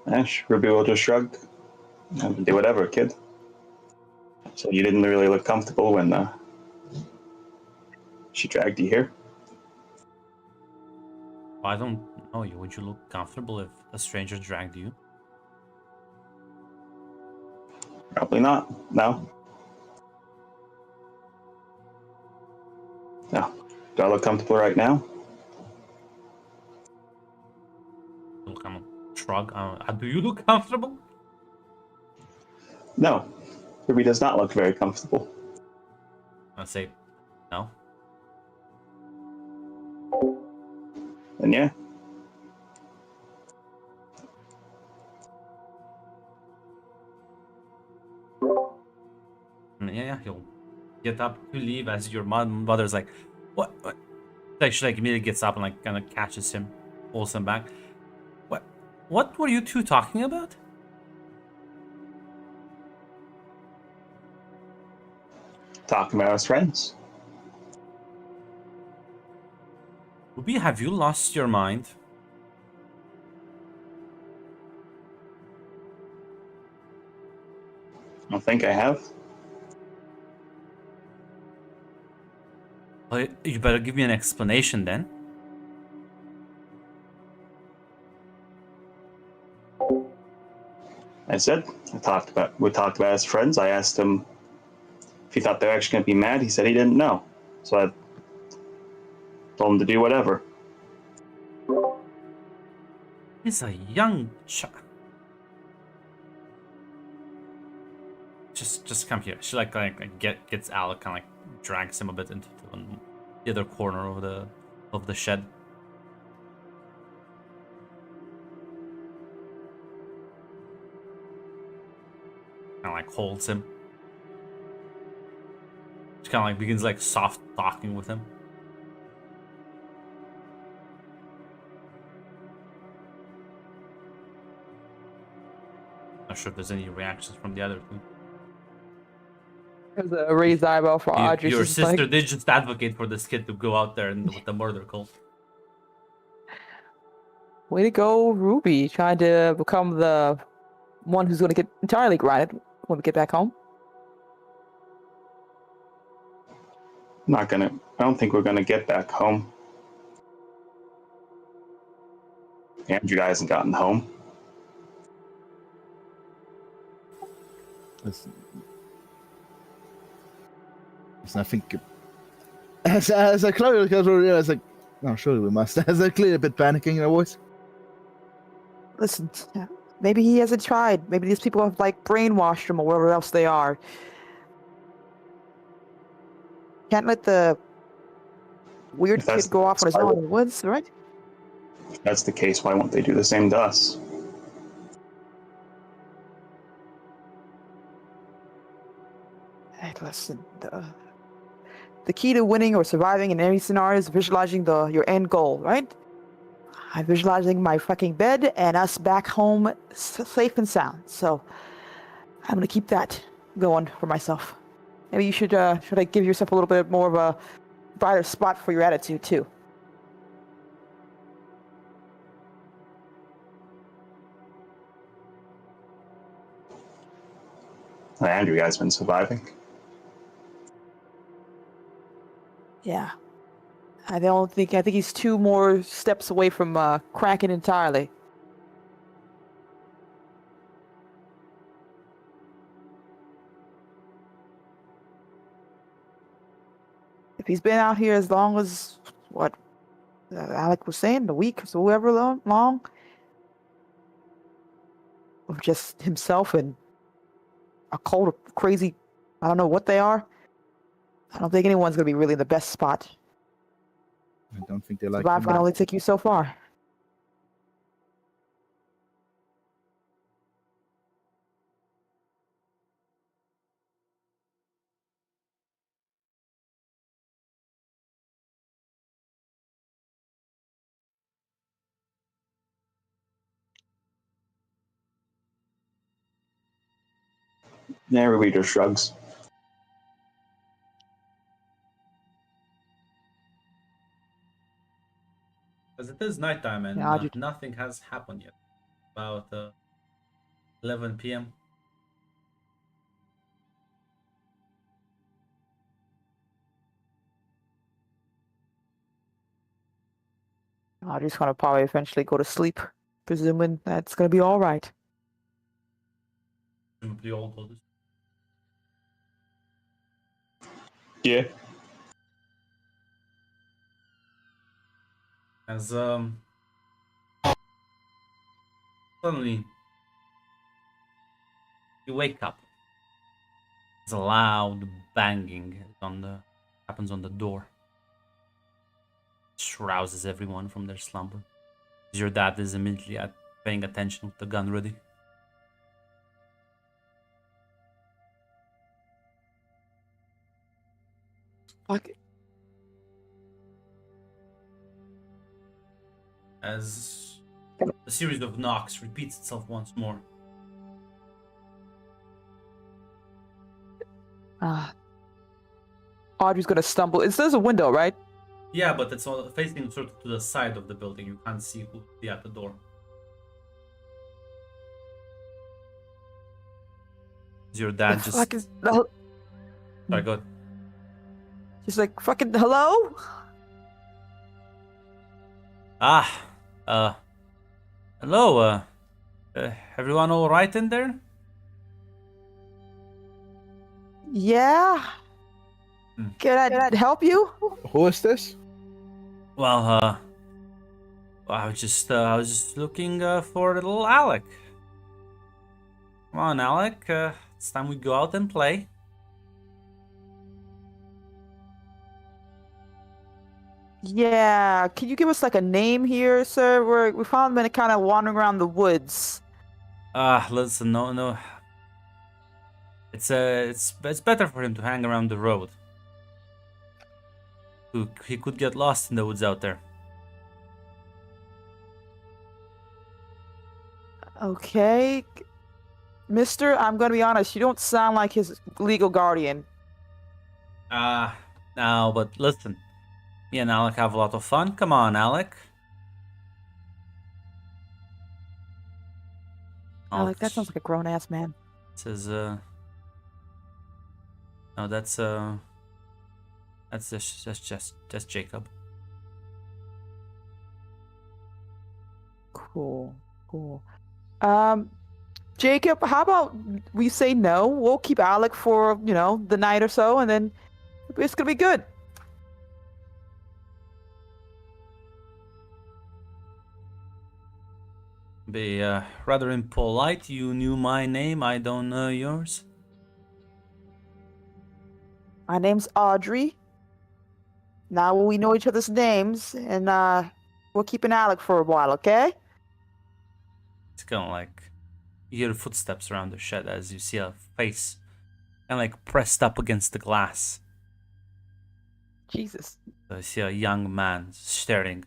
Ash, Ruby will just shrug and do whatever, kid. So you didn't really look comfortable when she dragged you here?
I don't know you. Would you look comfortable if a stranger dragged you?
Probably not. No. No. Do I look comfortable right now?
Look, I'm a shrug. Do you look comfortable?
No. Ruby does not look very comfortable.
I'd say no.
And yeah.
Yeah, he'll get up to leave as your mother's like, what? Like she like immediately gets up and like kind of catches him, pulls him back. What were you two talking about?
Talking about us friends.
Ruby, have you lost your mind?
I don't think I have.
Well, you better give me an explanation then.
I said, we talked about it as friends. I asked him if he thought they were actually going to be mad. He said he didn't know. So I told him to do whatever.
He's a young child. Just come here. She gets Alec, kind of like drags him a bit into the other corner of the shed. Kind of like holds him. She kind of like begins like soft talking with him. Not sure if there's any reactions from the other two.
There's a raised eyebrow for Audrey.
Your
She's
sister
like,
did just advocate for this kid to go out there and with the murder cult.
way to go, Ruby, trying to become the one who's going to get entirely grounded when we get back home.
I don't think we're gonna get back home. Andrew hasn't gotten home.
Listen, I think as I clearly realized, like, no, surely we must. As I clearly a bit panicking in her voice.
Listen, maybe he hasn't tried. Maybe these people have like brainwashed him or whatever else they are. Can't let the weird kid go off on his own in the woods, right?
If that's the case, why won't they do the same to us?
Hey, listen, the key to winning or surviving in any scenario is visualizing your end goal, right? I'm visualizing my fucking bed and us back home safe and sound. So I'm gonna keep that going for myself. Maybe you should I give yourself a little bit more of a brighter spot for your attitude too.
Andrew has been surviving.
Yeah. I think he's 2 more steps away from cracking entirely. If he's been out here as long as what Alec was saying, the week, so however long, of just himself and a cult of crazy, I don't know what they are. I don't think anyone's gonna be really in the best spot.
I don't think they like
Survive
him.
can only take you so far.
Everybody just shrugs.
Because it is nighttime and
Yeah,
nothing has happened yet. About 11 p.m.
Audrey's gonna probably eventually go to sleep, presuming that's gonna be all right.
Presumably all go to
Yeah.
as suddenly you wake up. There's a loud banging happens on the door. It rouses everyone from their slumber. Your dad is immediately paying attention with the gun ready.
Fuck.
As a series of knocks repeats itself once more.
Audrey's gonna stumble. There's a window, right?
Yeah, but it's all facing sort of to the side of the building. You can't see who's at the door. Your dad
The
just...
fuck is
Sorry, go ahead.
She's like, fucking hello?
Hello, everyone all right in there?
Yeah.
Hmm.
Can I help you?
Who is this?
Well, I was just looking for little Alec. Come on, Alec. It's time we go out and play.
Yeah. Can you give us like a name here, sir? We found him kind of wandering around the woods.
Listen, no. It's better for him to hang around the road. He could get lost in the woods out there.
Okay. Mister, I'm gonna be honest, you don't sound like his legal guardian.
No, but listen. Me and Alec have a lot of fun. Come on, Alec.
Alec, that sounds like a grown ass man.
Says, no, that's just Jacob.
Cool. Jacob, how about we say no? We'll keep Alec for, the night or so, and then it's gonna be good.
Be rather impolite. You knew my name. I don't know yours.
My name's Audrey. Now we know each other's names, and we're keeping Alec for a while, okay?
It's kind of like you hear footsteps around the shed as you see a face, and like pressed up against the glass.
Jesus.
So you see a young man staring,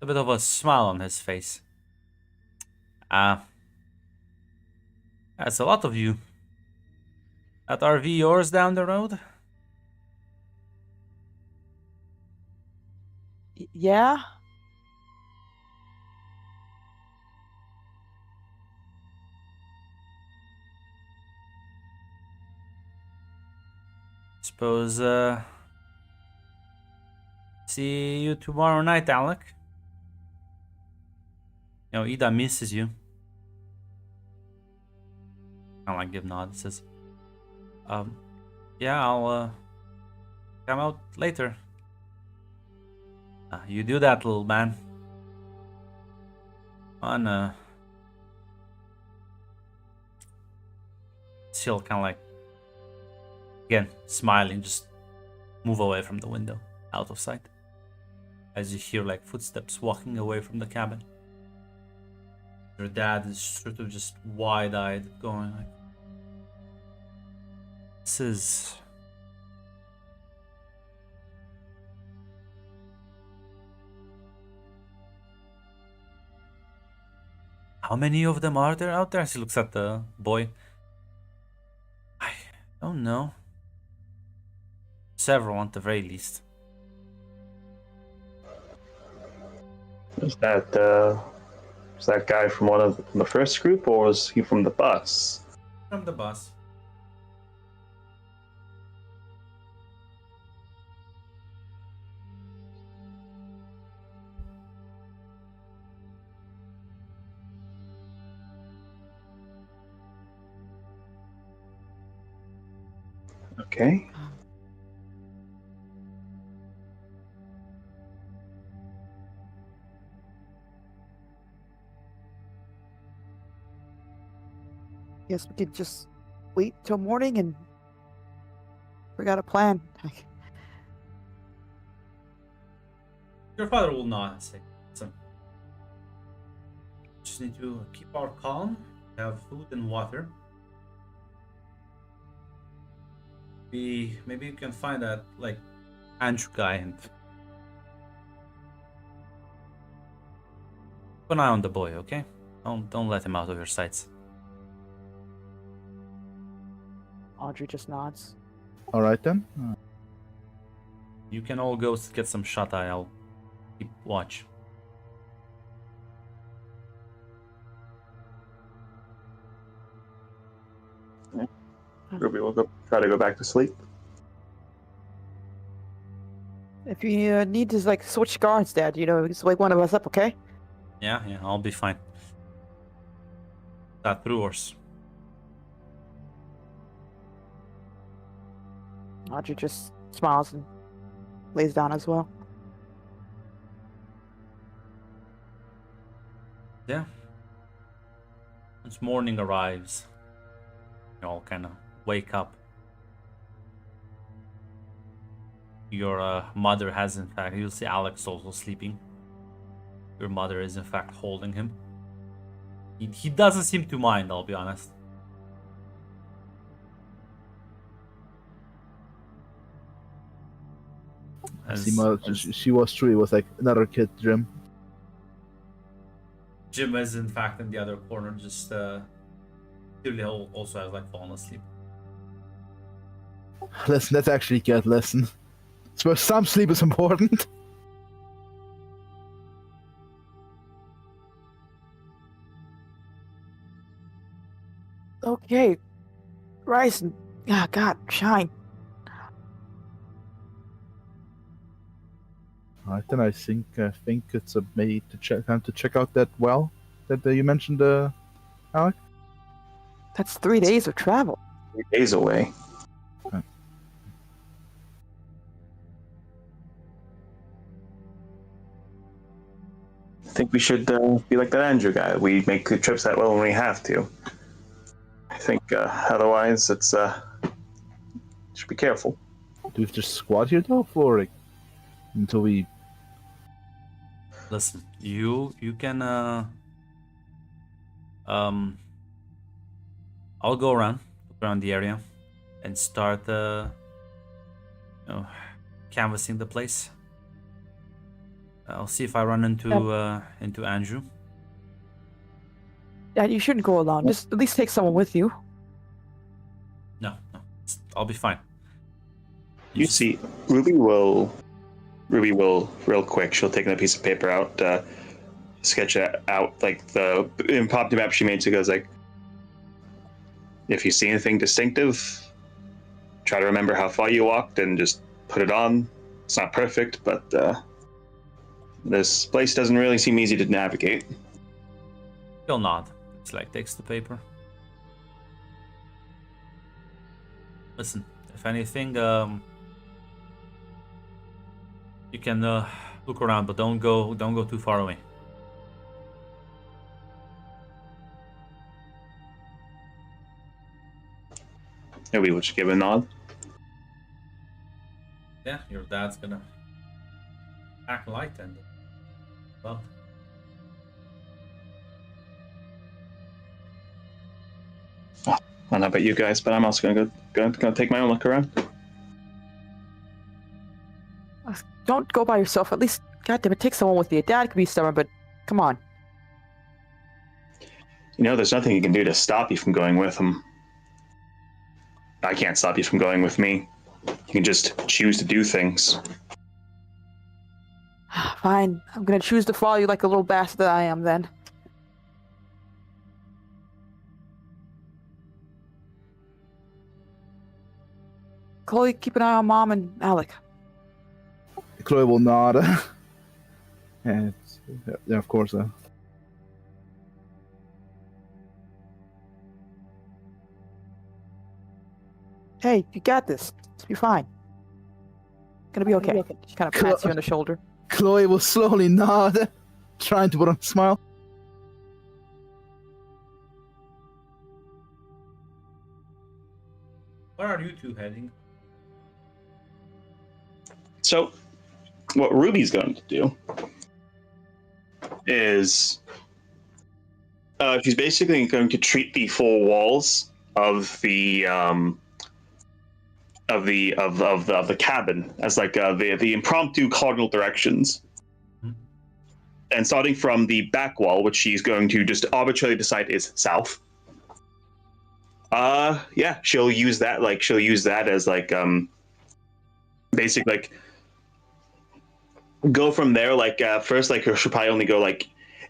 a bit of a smile on his face. That's a lot of you. That RV yours down the road?
Yeah?
Suppose, see you tomorrow night, Alec. You know, Ida misses you. I like give nod. Says, yeah, I'll come out later. You do that, little man. On she'll kind of like, again, smiling, just move away from the window, out of sight, as you hear like footsteps walking away from the cabin. Your dad is sort of just wide-eyed, going like, "This is." How many of them are there out there? She looks at the boy. I don't know. Several at the very least.
Is that guy from one of the first group, or was he from the bus?
From the bus.
Okay.
Guess we could just wait till morning and we got a plan.
Your father will not and say, "Listen, just need to keep our calm, have food and water. Maybe you can find that like Andrew guy and keep an eye on the boy, okay? Don't let him out of your sights."
Audrey just nods.
All right then.
You can all go get some shut eye. I'll keep watch.
Ruby will try to go back to sleep.
If you need to like switch guards, Dad, just wake one of us up, okay?
Yeah, I'll be fine. That through us.
Audrey just smiles and lays down as well.
Yeah. Once morning arrives, you all kind of wake up. Your mother has, in fact, you'll see Alex also sleeping. Your mother is, in fact, holding him. He doesn't seem to mind, I'll be honest.
I see. She was true. It was like another kid, Jim.
Jim is, in fact, in the other corner, just clearly also has like fallen asleep.
Listen, that's actually good. Listen, so some sleep is important.
Okay, rise and God, shine.
Alright, then I think it's time to check out that well that you mentioned, Alec.
That's 3 days of travel.
3 days away. I think we should be like that Andrew guy. We make the trips that well when we have to. I think otherwise it's should be careful.
Do we just squat here though, for like until we?
Listen, you can I'll go around the area and start canvassing the place. I'll see if I run into Andrew.
Yeah, you shouldn't go alone. Just at least take someone with you.
No, I'll be fine.
You see, Ruby will real quick. She'll take a piece of paper out, sketch out like the impromptu map she made. So it goes like, if you see anything distinctive, try to remember how far you walked and just put it on. It's not perfect, but this place doesn't really seem easy to navigate.
He'll nod. It's like takes the paper. Listen, if anything, you can look around, but don't go too far away.
Maybe we'll just give a nod.
Yeah, your dad's gonna act light and well.
I don't know about you guys, but I'm also gonna take my own look around.
Don't go by yourself. At least, goddamn it, take someone with you. Dad could be stubborn, but come on.
You know, there's nothing you can do to stop you from going with him. I can't stop you from going with me. You can just choose to do things.
Fine. I'm gonna choose to follow you like a little bastard that I am, then. Chloe, keep an eye on Mom and Alec.
Chloe will nod. Yeah, of course.
Hey, you got this. You're fine. Gonna be okay. She kind of pats you on the shoulder.
Chloe will slowly nod, trying to put on a smile.
Where are you two heading?
So, what Ruby's going to do is she's basically going to treat the four walls of the cabin as like the impromptu cardinal directions.
Hmm.
And starting from the back wall, which she's going to just arbitrarily decide is south. Yeah, she'll use that as like basic like go from there. Like first, like she'll probably only go like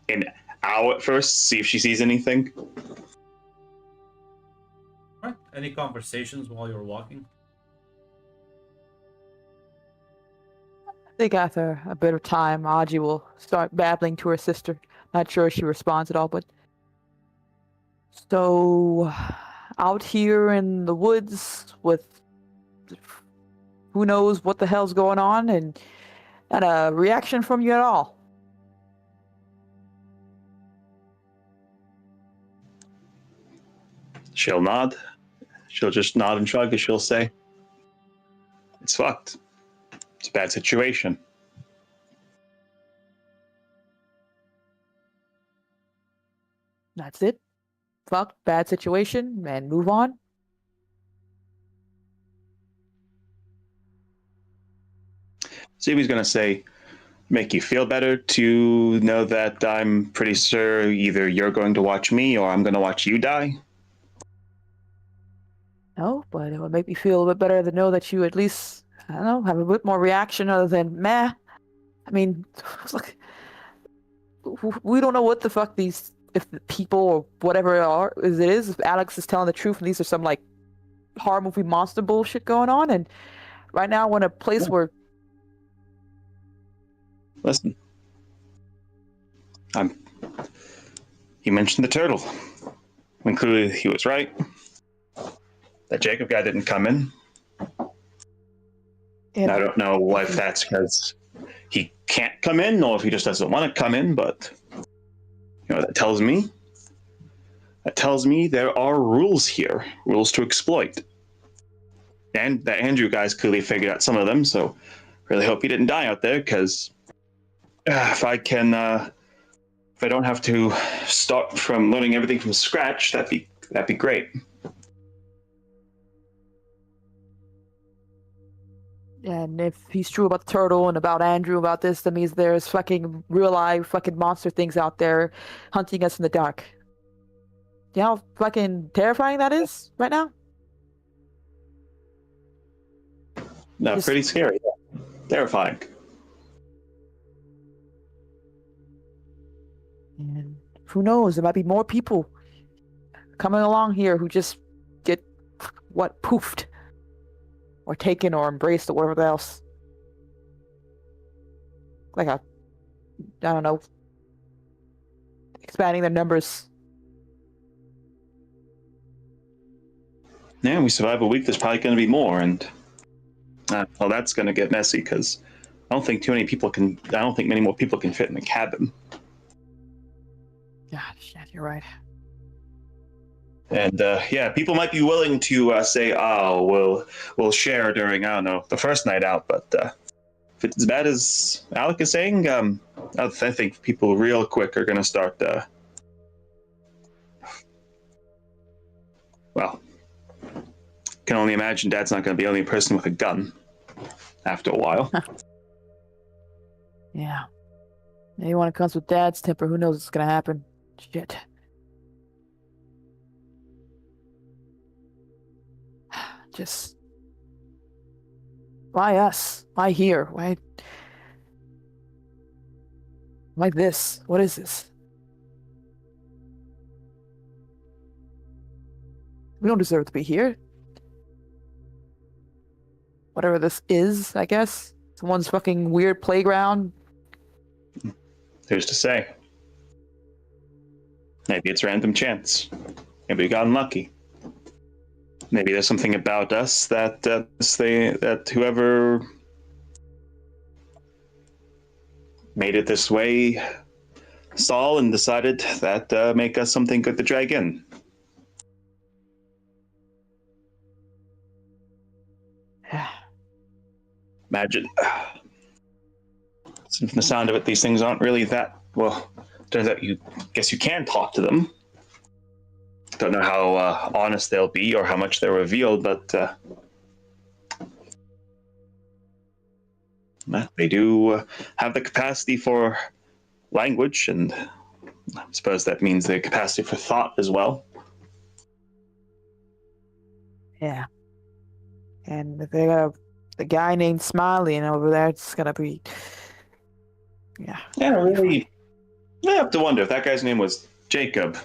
an hour at first, see if she sees anything.
Right. Any conversations while you're walking?
I think after a bit of time, Aji will start babbling to her sister. Not sure if she responds at all, but... So, out here in the woods with who knows what the hell's going on, and not a reaction from you at all.
She'll nod. She'll just nod and shrug as she'll say, "It's fucked. It's a bad situation."
That's it. Fuck, bad situation, and move on.
So he was going to say, make you feel better to know that I'm pretty sure either you're going to watch me or I'm going to watch you die.
No, but it would make me feel a bit better to know that you at least, I don't know, have a bit more reaction other than meh. I mean, it's like, we don't know what the fuck these, if the people or whatever it is, if Alex is telling the truth and these are some like horror movie monster bullshit going on. And right now we're in a place where,
Listen, he mentioned the turtle. When clearly he was right. That Jacob guy didn't come in.
and
I don't know if that's because he can't come in or if he just doesn't want to come in, but you know, that tells me there are rules here, rules to exploit. And that Andrew guy's clearly figured out some of them, so really hope he didn't die out there, because if I don't have to start from learning everything from scratch, that'd be great.
And if he's true about the turtle and about Andrew about this, that means there's fucking real life fucking monster things out there hunting us in the dark. You know how fucking terrifying that is right now?
No,
Just-
pretty scary. Terrifying.
And who knows? There might be more people coming along here who just get poofed or taken or embraced or whatever else. Like I don't know, expanding their numbers.
Yeah, we survive a week. There's probably going to be more, and well, that's going to get messy because I don't think many more people can fit in the cabin.
God, shit, you're right.
And yeah, people might be willing to say, "Oh, we'll share during I don't know the first night out." But if it's as bad as Alec is saying, I think people real quick are going to start. Well, can only imagine Dad's not going to be the only person with a gun after a while.
Yeah. Maybe when it comes with Dad's temper, who knows what's gonna happen? Shit. Just why us? Why here? Why this? What is this? We don't deserve to be here. Whatever this is, I guess. Someone's fucking weird playground.
Who's to say? Maybe it's random chance. Maybe we got unlucky. Maybe there's something about us that whoever made it this way saw and decided that make us something good to drag in. Imagine. From the sound of it, these things aren't really that well. Turns out you can talk to them. Don't know how honest they'll be or how much they'll reveal, but they do have the capacity for language, and I suppose that means the capacity for thought as well.
Yeah. And if they got a guy named Smiley and over there, it's gonna be yeah.
Yeah, really. I have to wonder if that guy's name was Jacob.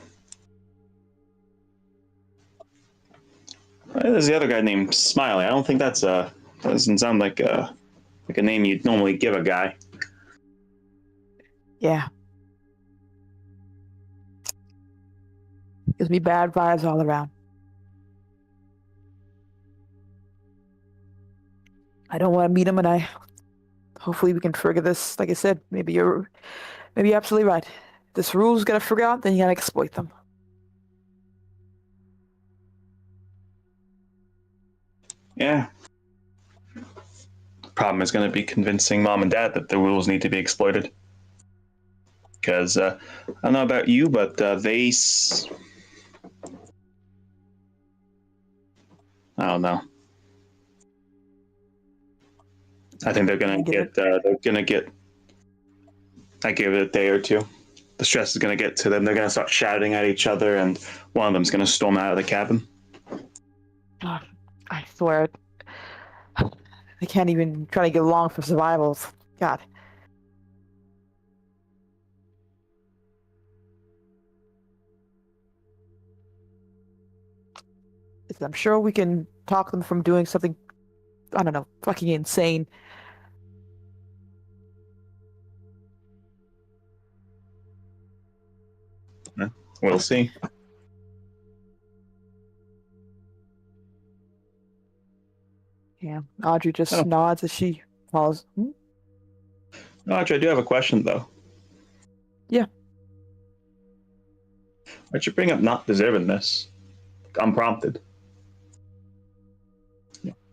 There's the other guy named Smiley. I don't think doesn't sound like a name you'd normally give a guy.
Yeah. Gives me bad vibes all around. I don't want to meet him, and hopefully we can figure this. Like I said, maybe you're absolutely right. This rule's gotta figure out, then you gotta exploit them.
Yeah. Problem is going to be convincing mom and dad that the rules need to be exploited. Because I don't know about you, but I don't know. I think they're gonna get. I give it a day or two. The stress is gonna get to them. They're gonna start shouting at each other, and one of them's gonna storm out of the cabin.
God, I swear, they can't even try to get along for survivals. God. I'm sure we can talk them from doing something, I don't know, fucking insane.
We'll see.
Yeah, Audrey just nods as she follows.
Audrey, I do have a question, though.
Yeah.
Why'd you bring up not deserving this? Unprompted.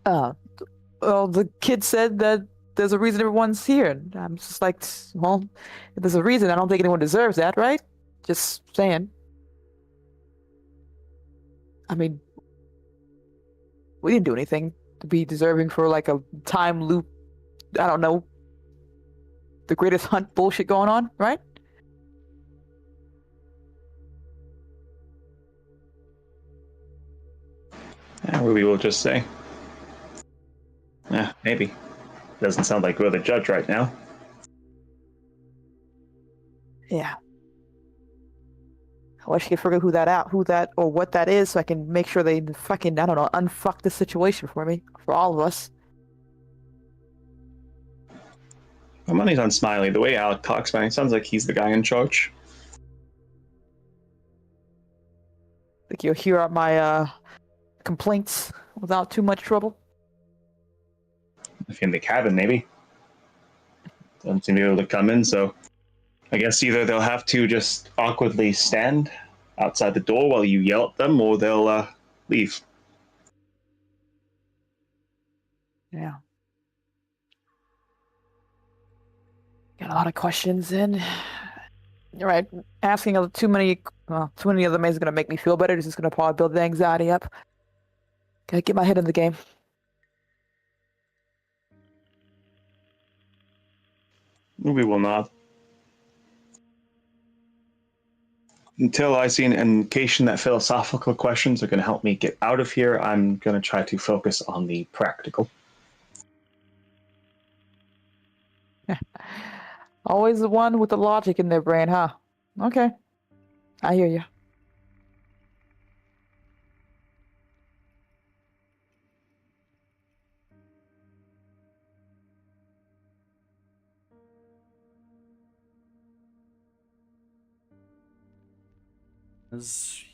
Well, the kid said that there's a reason everyone's here. And I'm just like, well, if there's a reason, I don't think anyone deserves that, right? Just saying. I mean, we didn't do anything to be deserving for like a time loop. I don't know. The greatest hunt bullshit going on, right?
Yeah, Ruby will just say. Yeah, maybe. Doesn't sound like we're the judge right now.
Yeah. I wish I could figure who that or what that is, so I can make sure they fucking, I don't know, unfuck the situation for me, for all of us.
My money's on Smiley. The way Alec talks, man, it sounds like he's the guy in charge.
Think you'll hear out my complaints without too much trouble?
If you're in the cabin, maybe. Doesn't seem to be able to come in, so I guess either they'll have to just awkwardly stand outside the door while you yell at them, or they'll leave.
Yeah. Got a lot of questions in. You're right. Asking too many of them is going to make me feel better. It's just going to probably build the anxiety up. Gotta get my head in the game.
Ruby will not. Until I see an indication that philosophical questions are going to help me get out of here, I'm going to try to focus on the practical.
Always the one with the logic in their brain, huh? Okay. I hear you.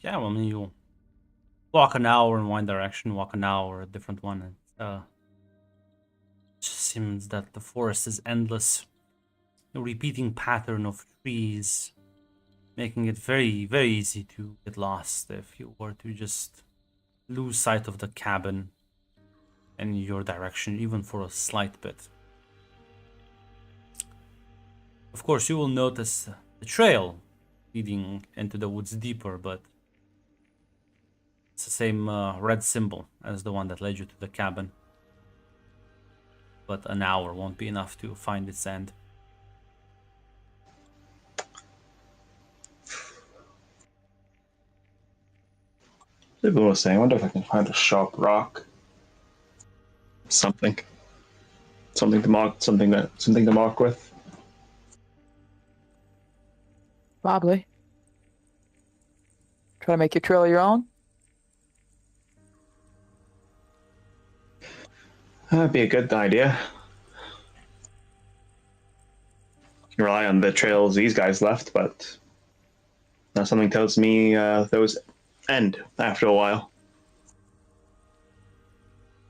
Yeah, well, I mean, you walk an hour in one direction, walk an hour a different one. It just seems that the forest is endless. A repeating pattern of trees, making it very, very easy to get lost if you were to just lose sight of the cabin in your direction, even for a slight bit. Of course, you will notice the trail leading into the woods deeper, but it's the same red symbol as the one that led you to the cabin. But an hour won't be enough to find its end.
People were saying, I wonder if I can find a sharp rock. Something to mark with.
Probably. Try to make your trail your own?
That'd be a good idea. You can rely on the trails these guys left, but now something tells me those end after a while.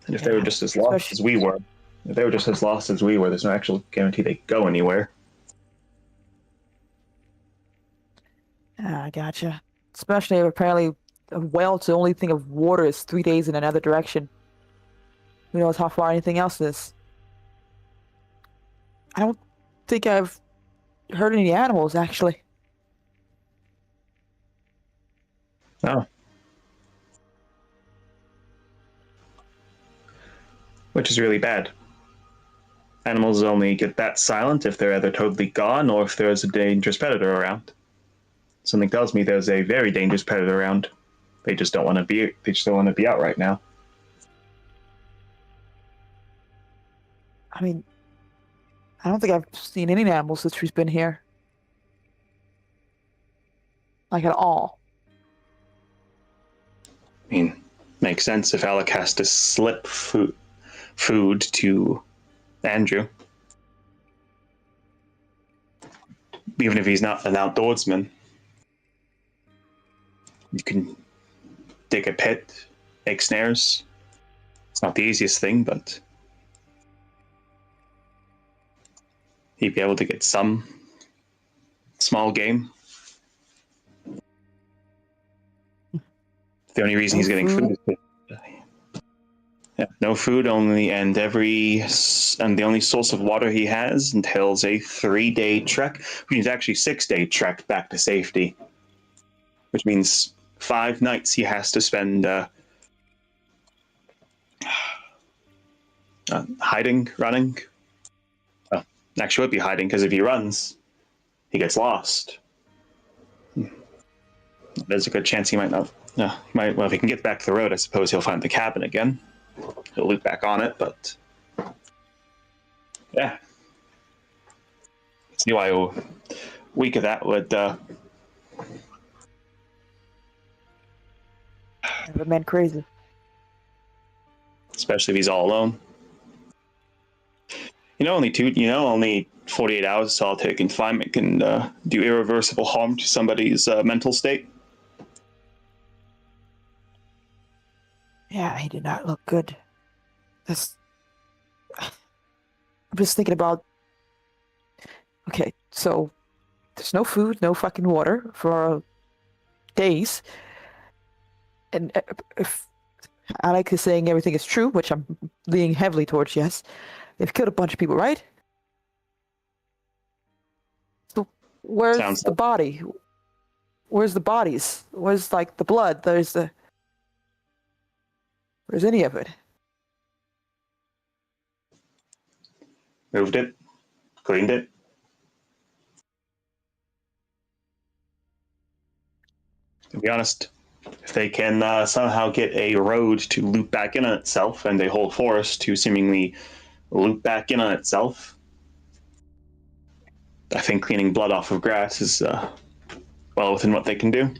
And if they were just as lost as we were,
If they were just as lost as we were, there's no actual guarantee they go anywhere.
Ah, gotcha. Especially if apparently a whale's the only thing of water is 3 days in another direction. Who knows how far anything else is? I don't think I've heard any animals actually.
Oh. Which is really bad. Animals only get that silent if they're either totally gone or if there's a dangerous predator around. Something tells me there's a very dangerous predator around. They just don't want to be. They just don't want to be out right now.
I mean, I don't think I've seen any animals since she's been here. Like at all.
I mean, makes sense if Alec has to slip food to Andrew. Even if he's not an outdoorsman, you can dig a pit, make snares. It's not the easiest thing, but he'd be able to get some small game. The only reason he's getting food is no food only, and the only source of water he has entails a 3-day trek, which means actually 6-day trek back to safety, which means 5 nights he has to spend hiding, running. Well, actually, would be hiding because if he runs, he gets lost. There's a good chance he might not. Well, if he can get back to the road, I suppose he'll find the cabin again. He'll loop back on it, but yeah. See why a week of that would
Have been crazy.
especially if he's all alone. Only 48 hours solitary confinement can do irreversible harm to somebody's mental state.
Yeah, he did not look good. That's. I'm just thinking about. Okay, so there's no food, no fucking water for days. And if Alex is saying everything is true, which I'm leaning heavily towards yes, they've killed a bunch of people, right? So where's
Sounds
the
like-
body? Where's the bodies? Where's like the blood? Where's any of it?
Moved it, cleaned it. To be honest, if they can somehow get a road to loop back in on itself and a whole forest to seemingly loop back in on itself, I think cleaning blood off of grass is well within what they can do.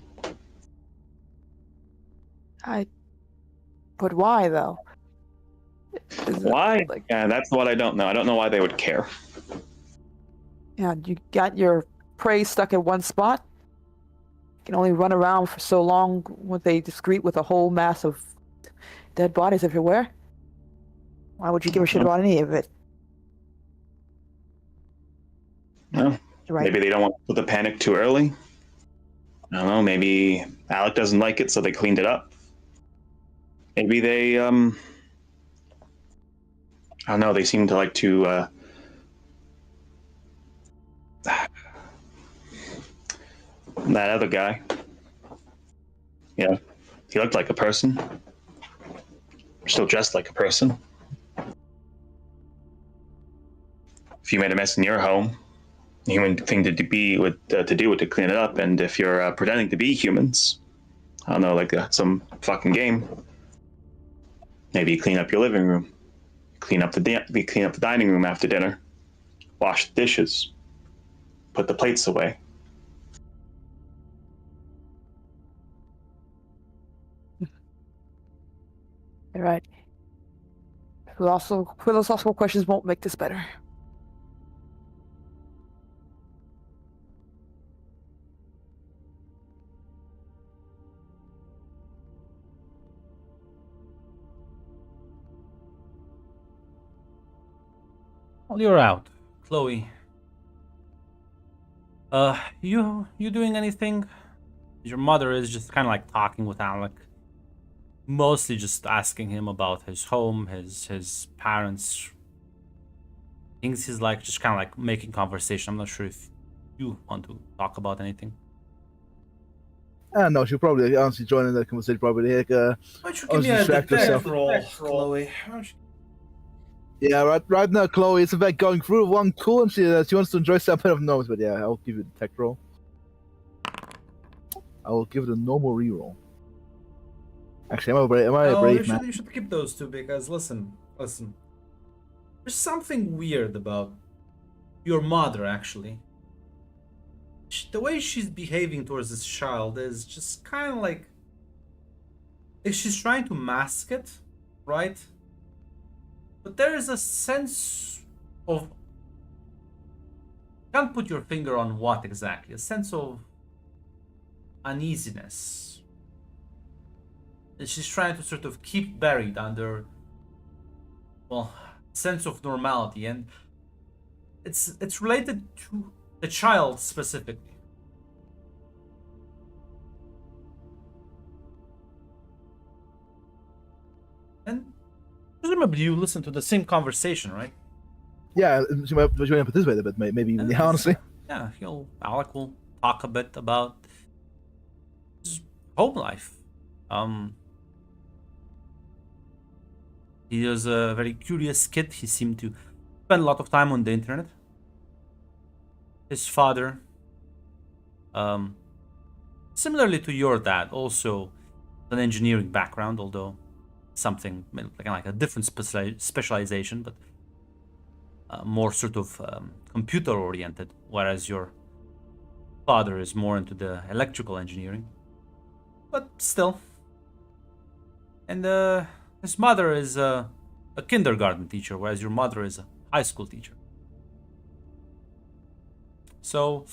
But why though? Is it,
Why?
like,
Yeah, that's what I don't know. I don't know why they would care.
yeah, you got your prey stuck in one spot. You can only run around for so long when they discrete with a whole mass of dead bodies everywhere. Why would you give a shit about any of it?
No,
Right.
maybe they don't want to put the panic too early. I don't know. Maybe Alec doesn't like it, so they cleaned it up. Maybe they, I don't know. They seem to like to. That other guy. Yeah, he looked like a person. Still dressed like a person. If you made a mess in your home, the human thing to do would to clean it up. And if you're pretending to be humans, I don't know, like some fucking game, maybe you clean up your living room, clean up the dining room after dinner, wash the dishes, put the plates away.
Right. Philosophical questions won't make this better.
Well, you're out, Chloe. You doing anything? Your mother is just kind of like talking with Alec, mostly just asking him about his home, his parents. Things he's like just kind of like making conversation. I'm not sure if you want to talk about anything.
No, she'll probably honestly join in that conversation. Probably like,
Why don't you
give me a distract herself.
roll, Chloe?
yeah, right now, Chloe is in fact going through one cool, and she wants to enjoy some bit of notes. But yeah, I'll give you the tech roll. I will give it a normal reroll. Actually, am I a brave man?
You should keep those two because listen. There's something weird about your mother, actually. The way she's behaving towards this child is just kind of like she's trying to mask it, right? But there is a sense of, can't put your finger on what exactly, a sense of uneasiness that she's trying to sort of keep buried under, well, sense of normality, and it's related to the child specifically. And presumably you listen to the same conversation, right?
Yeah, she might participate a bit, maybe even honestly.
Yeah, Alec will talk a bit about his home life. He was a very curious kid. He seemed to spend a lot of time on the internet. His father, similarly to your dad, also an engineering background, although something like a different specialization, but more sort of computer oriented, whereas your father is more into the electrical engineering, but still. And his mother is a kindergarten teacher, whereas your mother is a high school teacher. So,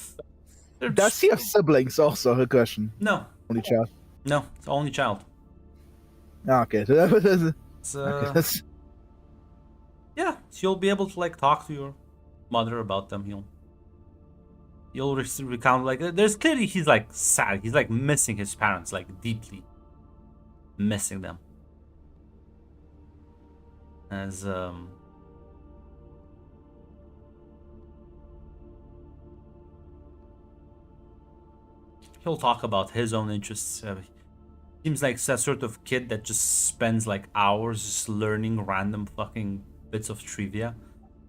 does he have siblings? Also, her question.
No.
Only child.
No, it's only child.
Okay, so that
It's,
okay,
yeah, so you'll be able to like talk to your mother about them. You'll recount like there's clearly he's like sad. He's like missing his parents, like deeply missing them. As he'll talk about his own interests. Seems like a sort of kid that just spends like hours just learning random fucking bits of trivia.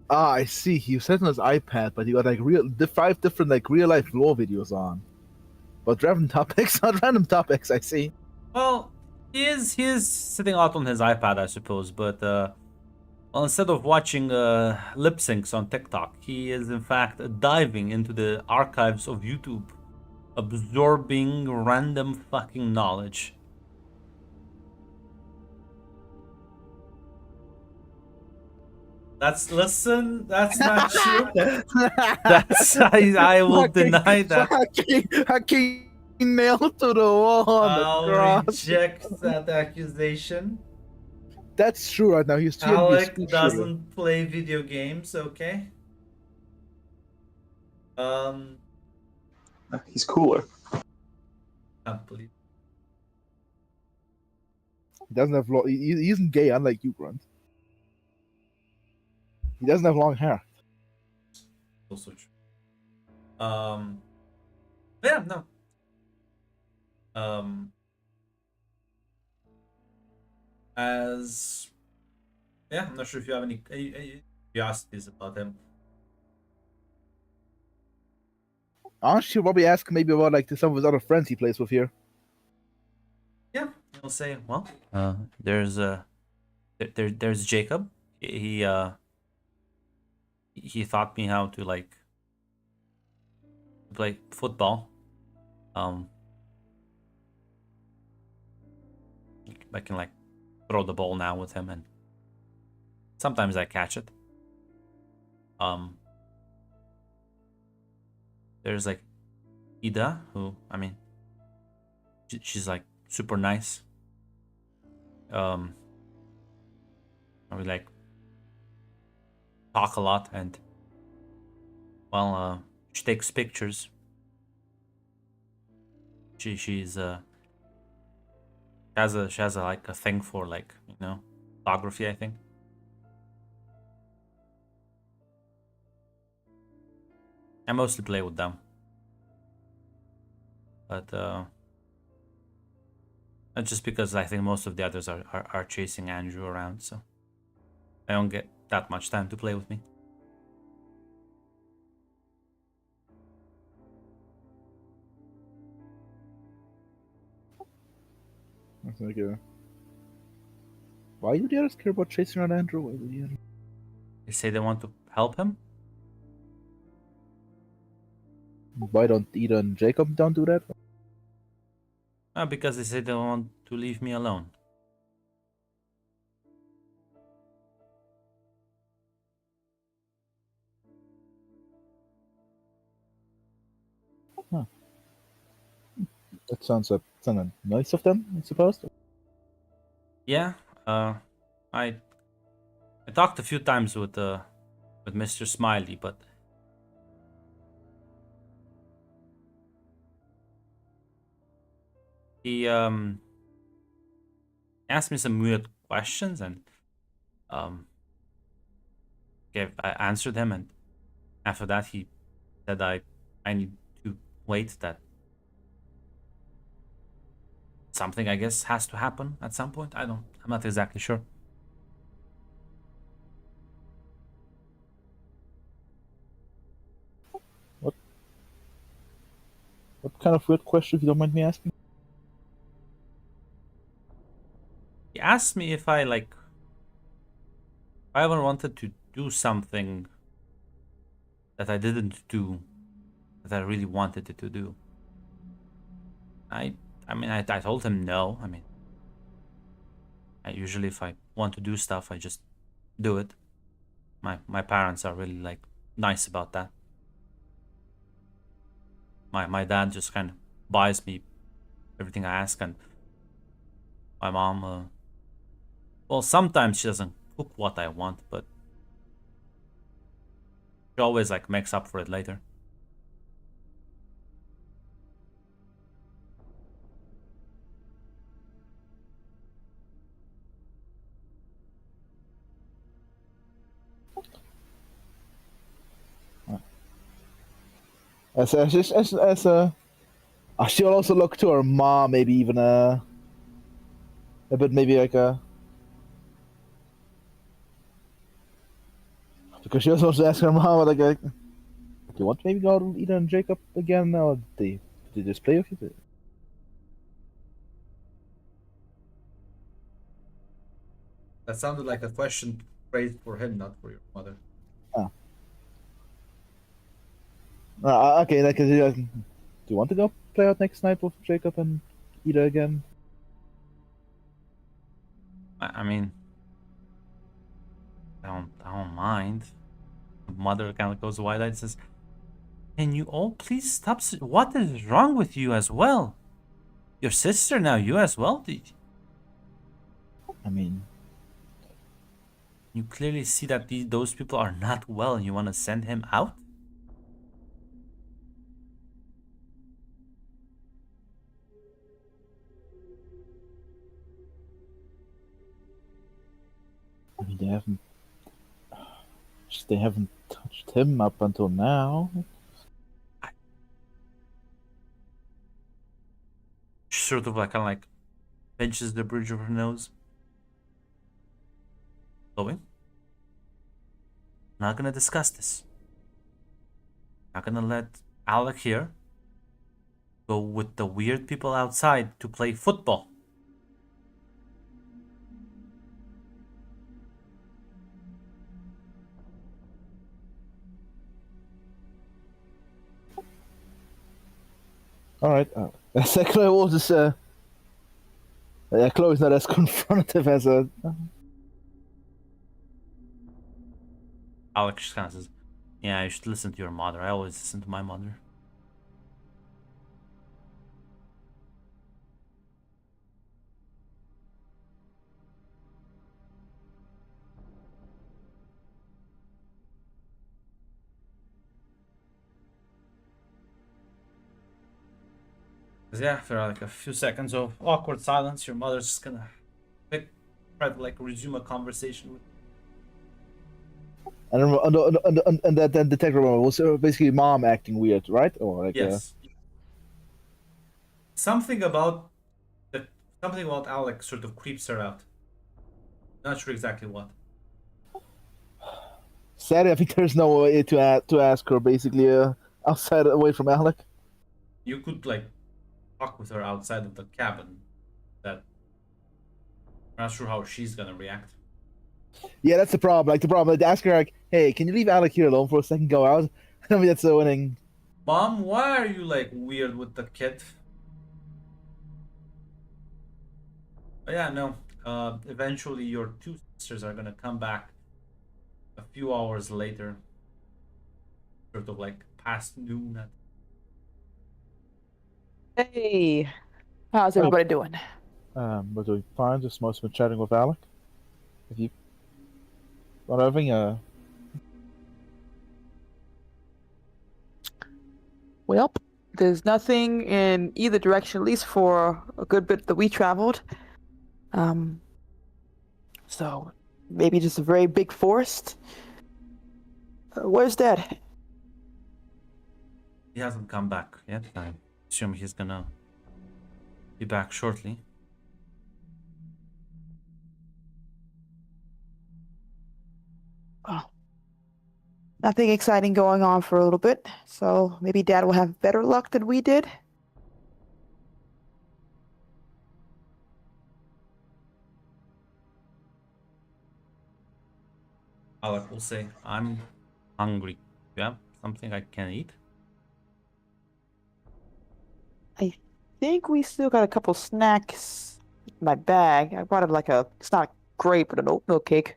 I see. He was on his iPad, but he got like 5 different like real life law videos on. But random topics, not random topics. I see.
Well, he is sitting out on his iPad, I suppose, but well, instead of watching lip syncs on TikTok, he is in fact diving into the archives of YouTube, absorbing random fucking knowledge. That's not true. I will deny that.
Hacking nailed to the wall on the
I'll
cross.
reject that accusation.
That's true right now. He's too
Alec doesn't play video games, okay?
He's cooler.
Can't believe.
He doesn't have he isn't gay, unlike you, Grunt. He doesn't have long hair.
Also true. Yeah, no. As yeah, I'm not sure if you have any curiosities about him.
Honestly, you'll probably ask maybe about like some of his other friends he plays with here.
Yeah, he'll say, well, there's there's Jacob. He taught me how to like play football. I can like throw the ball now with him, and sometimes I catch it. There's like Ida, who I mean, she's like super nice. I mean, like talk a lot, and well, she takes pictures. She's she has a like a thing for like, you know, photography, I think. I mostly play with them. But that's just because I think most of the others are chasing Andrew around, so I don't get that much time to play with me.
It's like, why do the others care about chasing around Andrew? Why do the others...
They say they want to help him.
Why don't Ida and Jacob don't do that?
Because they say they want to leave me alone.
That sounds nice of them, I suppose.
Yeah, I talked a few times with Mr. Smiley, but he asked me some weird questions, and I answered him, and after that he said I need to wait, that something, I guess, has to happen at some point. I'm not exactly sure.
What kind of weird question, if you don't mind me asking?
He asked me if I ever wanted to do something that I didn't do, that I really wanted it to do. I mean, I told him no. I mean, I usually, if I want to do stuff, I just do it. My parents are really like nice about that. My dad just kind of buys me everything I ask, and my mom, well, sometimes she doesn't cook what I want, but she always like makes up for it later.
She'll also look to her mom, maybe even a bit, maybe like a, because she also wants to ask her mom like, do you want to maybe go out with Ida and Jacob again, or did they just play with you?
That sounded like a question phrased for him, not for your mother.
Okay, like, do you want to go play out next night with Jacob and Ida again?
I mean, I don't mind. Mother kind of goes wide-eyed and says, "Can you all please stop? What is wrong with you as well? Your sister now, you as well?
I mean,
You clearly see that those people are not well, and you want to send him out?"
they haven't touched him up until now.
She sort of like kind of like pinches the bridge of her nose. Chloe, not gonna discuss this. Not gonna let Alec here go with the weird people outside to play football.
All right. Chloe will just Chloe's not as confrontative as a.
Alex just kind of says, "Yeah, you should listen to your mother. I always listen to my mother." 'Cause yeah, after like a few seconds of awkward silence, your mother's just gonna try to like resume a conversation with.
And that then detector was basically mom acting weird, right? Or like
Yes. Something about the something about Alex sort of creeps her out. Not sure exactly what.
sadly, I think there's no way to ask her basically outside away from Alec.
You could like talk with her outside of the cabin. That I'm not sure how she's gonna react.
Yeah, that's the problem. Like the problem, like, ask her like, "Hey, can you leave Alec here alone for a second? Go out." I mean, that's the winning.
Mom, why are you like weird with the kid? But yeah, no. Eventually, your two sisters are gonna come back a few hours later, sort of like past noon.
Hey, how's
Hey.
everybody doing?
We're doing fine. Just mostly been chatting with Alec. Have you got everything?
Well, there's nothing in either direction, at least for a good bit that we traveled. Um, so maybe just a very big forest. Where's Dad?
He hasn't come back yet. I assume he's gonna be back shortly.
Oh, nothing exciting going on for a little bit. So maybe Dad will have better luck than we did.
Alec will say, "I'm hungry. You have something I can eat?"
I think we still got a couple snacks in my bag. I brought him like it's not a grape, but an oatmeal cake.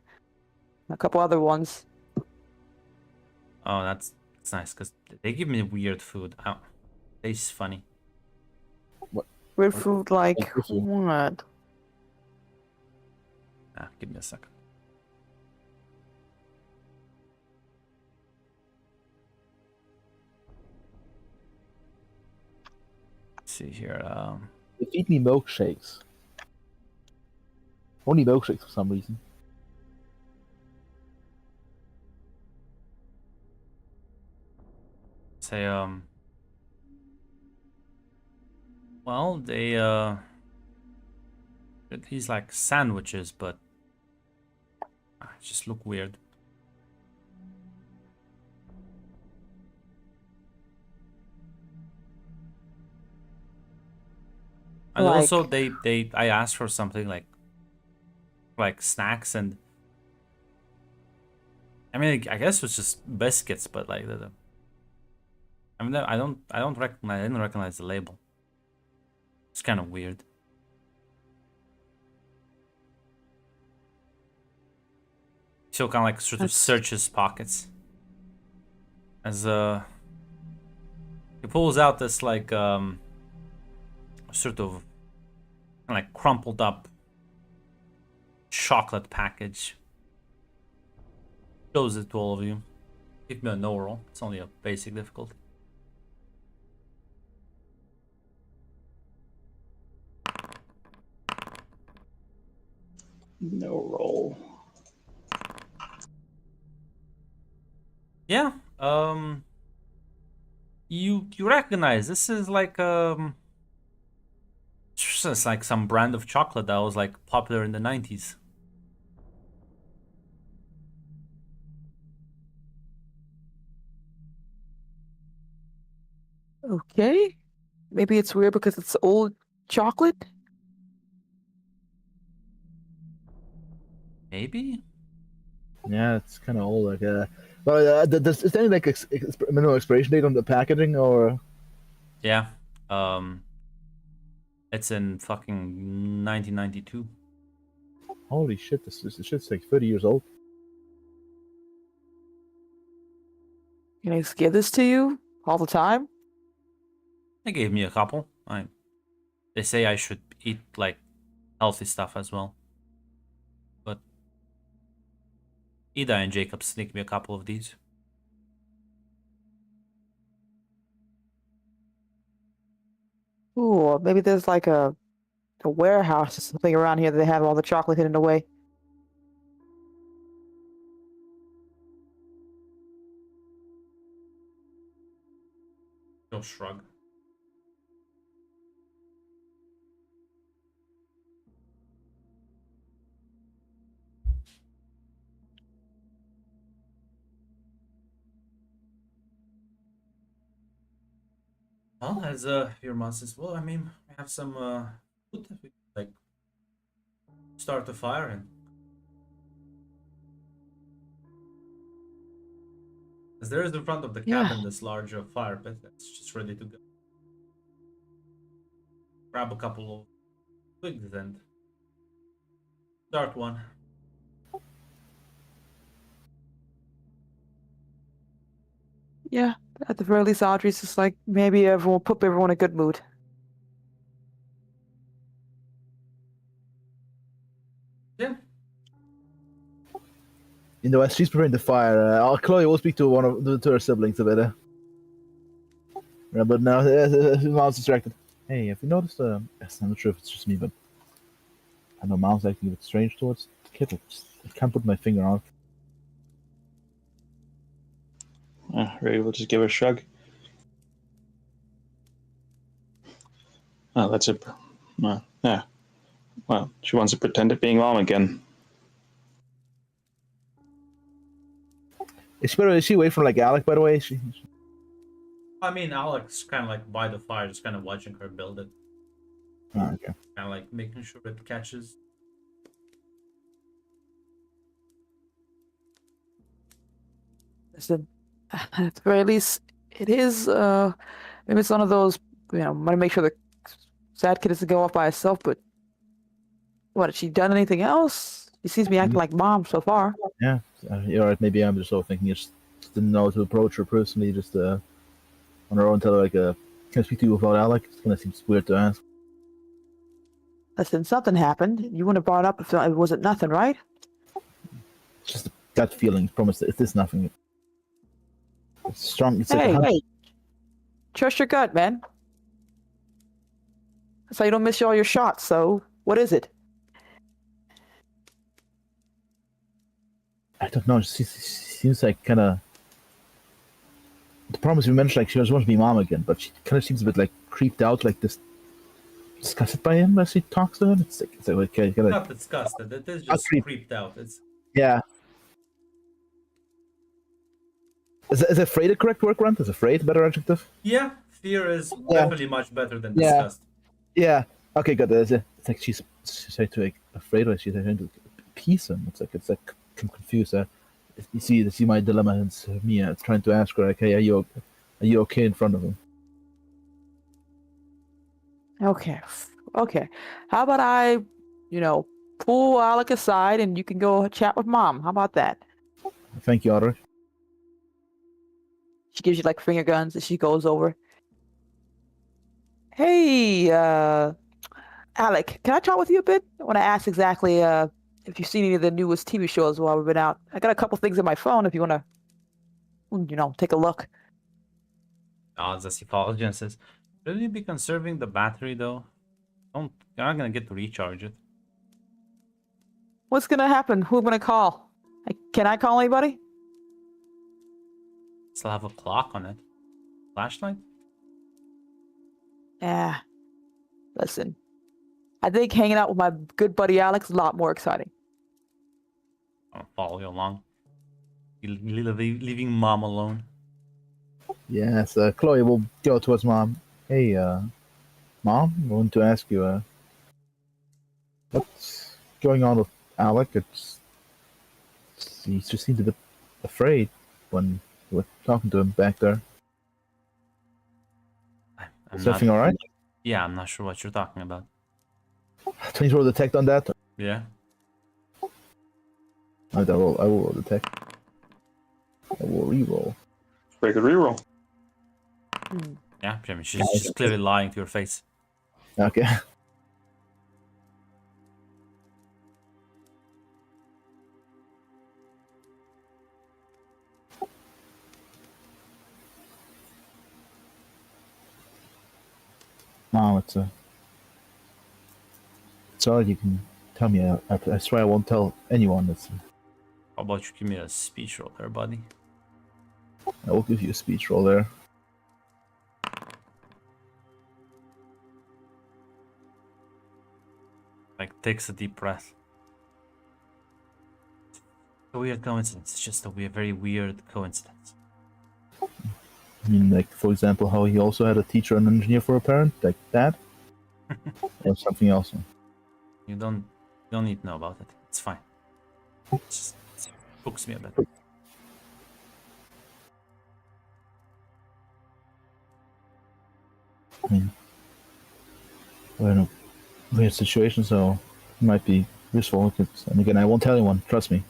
A couple other ones.
Oh, that's nice because they give me weird food. Oh, tastes funny.
Weird food like
Thank you.
what?
Ah, give me a second. Let's see here.
They feed me milkshakes. Only milkshakes for some reason.
Say well, they these like sandwiches, but just look weird. And
Like-
also I asked for something like snacks, and I mean I guess it was just biscuits, but like I mean I didn't recognize the label. It's kind of weird. So kind of like sort of
That's-
searches pockets as he pulls out this like sort of like crumpled up chocolate package. Shows it to all of you. Give me a no roll. It's only a basic difficulty.
No roll.
Yeah. You recognize this is like it's like some brand of chocolate that was like popular in the 90s.
Okay. Maybe it's weird because it's old chocolate.
Maybe.
Yeah, it's kind of old. Like, is there any like minimum expiration date on the packaging or?
Yeah. It's in fucking 1992.
Holy shit! This shit's like 30 years old.
Can I just give this to you all the time?
They gave me a couple. They say I should eat like healthy stuff as well. But Ida and Jacob sneaked me a couple of these.
Ooh, or maybe there's like a warehouse or something around here that they have all the chocolate hidden away.
Go shrug. Well, as your mom says, well, I mean, we have some food that we like start the fire and as there is in front of the
Yeah.
cabin this large fire pit that's just ready to go. Grab a couple of twigs and start one.
Yeah. At the very least, Audrey's just like, maybe everyone put everyone in a good mood.
Yeah.
As she's preparing the fire, Chloe will speak to to her siblings a bit. But now his mom's distracted. Hey, have you noticed? I'm not sure if it's just me, but I know mom's acting a bit strange towards the kid. I can't put my finger on it.
Ray will just give a shrug. Oh, that's it. Yeah. Well, she wants to pretend to being mom again.
Is she away from like Alec? By the way,
I mean, Alex kind of like by the fire, just kind of watching her build it,
Oh, okay.
kind of like making sure it catches.
Listen, at the very least, it is, maybe it's one of those, want to make sure the sad kid doesn't go off by herself, but what, has she done anything else? She seems to be acting like mom so far.
Yeah, you're right. Maybe I'm just overthinking. You just didn't know to approach her personally, just on her own. Tell her like, can I speak to you about Alec? It kind of seems weird to ask.
Listen, something happened. You wouldn't have brought it up if it wasn't nothing, right?
It's just a gut feeling. Promise. It's this nothing. It's strong. It's
Hey,
like
hey, trust your gut, man. That's how you don't miss all your shots, so what is it?
I don't know. She seems like kind of. The problem is, you mentioned like she just wants to be mom again, but she kind of seems a bit like creeped out, like this, disgusted by him as he talks to her. It's like okay, kind of.
Not disgusted. It is just creeped out. It's
Yeah. Is afraid a correct word, Grant? Is afraid a better adjective?
yeah. Fear is
Yeah.
definitely much better than
Yeah.
disgust.
Yeah. Okay, good. It's like she's like to like afraid of. She's trying to appease him. It's like I'm confused. You see my dilemma, and it's me trying to ask her, like, hey, are you okay in front of him?
Okay, okay. How about I, pull Alec aside and you can go chat with mom? How about that?
Thank you, Otter.
She gives you like finger guns as she goes over. Hey, Alec, can I talk with you a bit? I want to ask exactly if you've seen any of the newest TV shows while we've been out. I got a couple things on my phone if you want to, take a look.
Odds as he follows and says, "Shouldn't you be conserving the battery though? You're not gonna get to recharge it."
What's gonna happen? Who am I gonna call? Can I call anybody?
Still have a clock on it. Flashlight?
Yeah. Listen, I think hanging out with my good buddy Alex is a lot more exciting.
I'll follow you along. Leaving mom alone.
Yes, Chloe will go towards mom. Hey, mom, I want to ask you, what's going on with Alec? He just seemed a bit afraid when you were talking to him back there.
I'm
Is
not,
everything all right?
yeah, I'm not sure what you're talking about.
20 roll detect on that.
Yeah.
I will roll detect. I will re-roll.
Very good reroll.
Yeah, I mean, she's clearly lying to your face.
Okay. Mom, it's all you can tell me. I swear I won't tell anyone.
How about you give me a speech roll there, buddy?
I will give you a speech roll there.
Like, takes a deep breath. A weird coincidence. It's just a very weird coincidence.
I mean, like, for example, how he also had a teacher and engineer for a parent, like that? Or something else?
You don't need to know about it. It's fine. It just spooks me a bit.
I mean, we're in a weird situation, so it might be useful. And again, I won't tell anyone, trust me.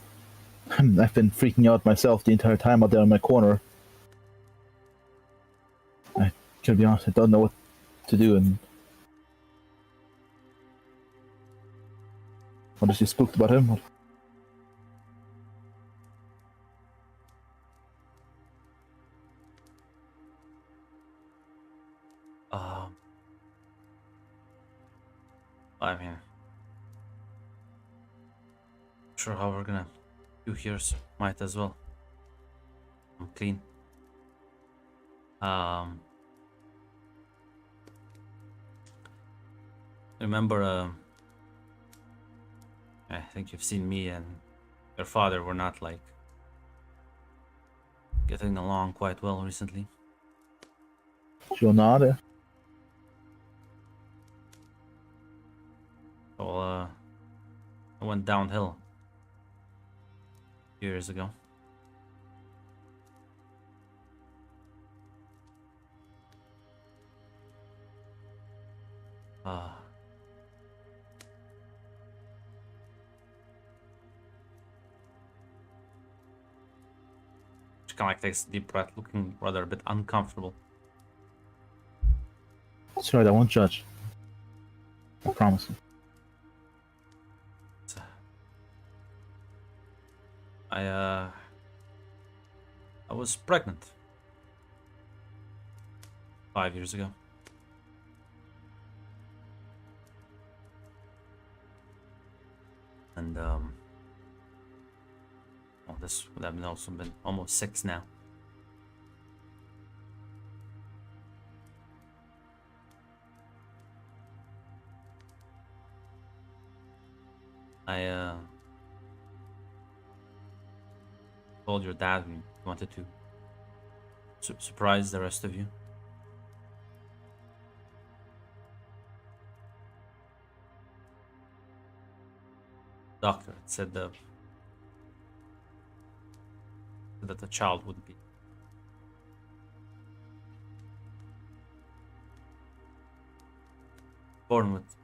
I've been freaking out myself the entire time out there in my corner. I gotta be honest, I don't know what to do, and what is he spooked about him?
I mean, sure how we're gonna do here, so might as well. I'm clean. Remember, I think you've seen me and your father were not like getting along quite well recently.
Sure not.
So, I went downhill a few years ago. She kind of like takes a deep breath, looking rather a bit uncomfortable.
Sorry, I won't judge. I promise you.
I was pregnant 5 years ago. And well, this would have also been almost 6 now. I told your dad we wanted to surprise the rest of you. Doctor said that the child would be born with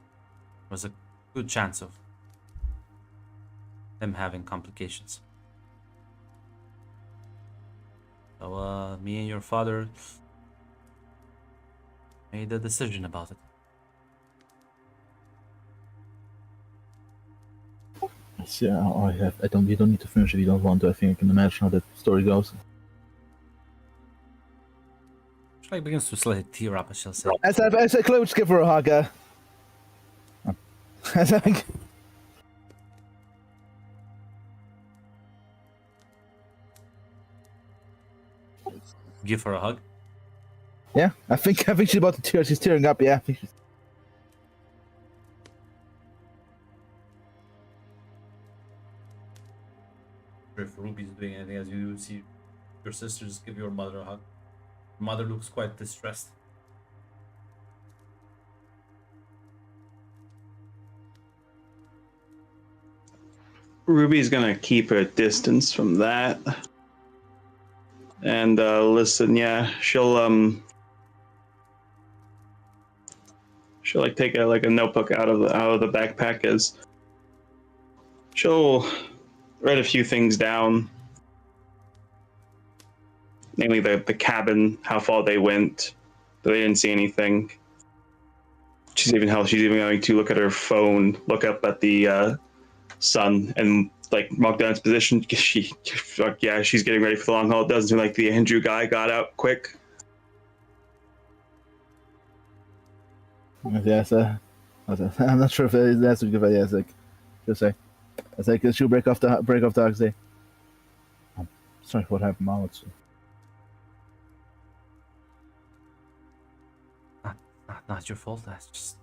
was a good chance of him having complications. So me and your father made a decision about it.
Yeah, I don't. You don't need to finish if you don't want to. I think I can imagine how that story goes.
She like begins to slightly tear up, as she'll say.
As I close, give her a hug. As I.
Give her a hug.
Yeah, I think she's about to tear. She's tearing up. Yeah. I think she's...
If Ruby's doing anything as you see your sister, just give your mother a hug. Mother looks quite distressed.
Ruby's gonna keep her distance from that. And listen, yeah, she'll like take a notebook out of the backpack as she'll write a few things down, namely the cabin, how far they went, that they didn't see anything. She's even going to look at her phone, look up at the sun, and like mark down its position. She's getting ready for the long haul. It doesn't seem like the Andrew guy got out quick.
Yes, I'm not sure if that's a good idea. It's like, just say, it's like, it should break off dogs day. I'm sorry, what happened, Mom?
Not your fault. That's just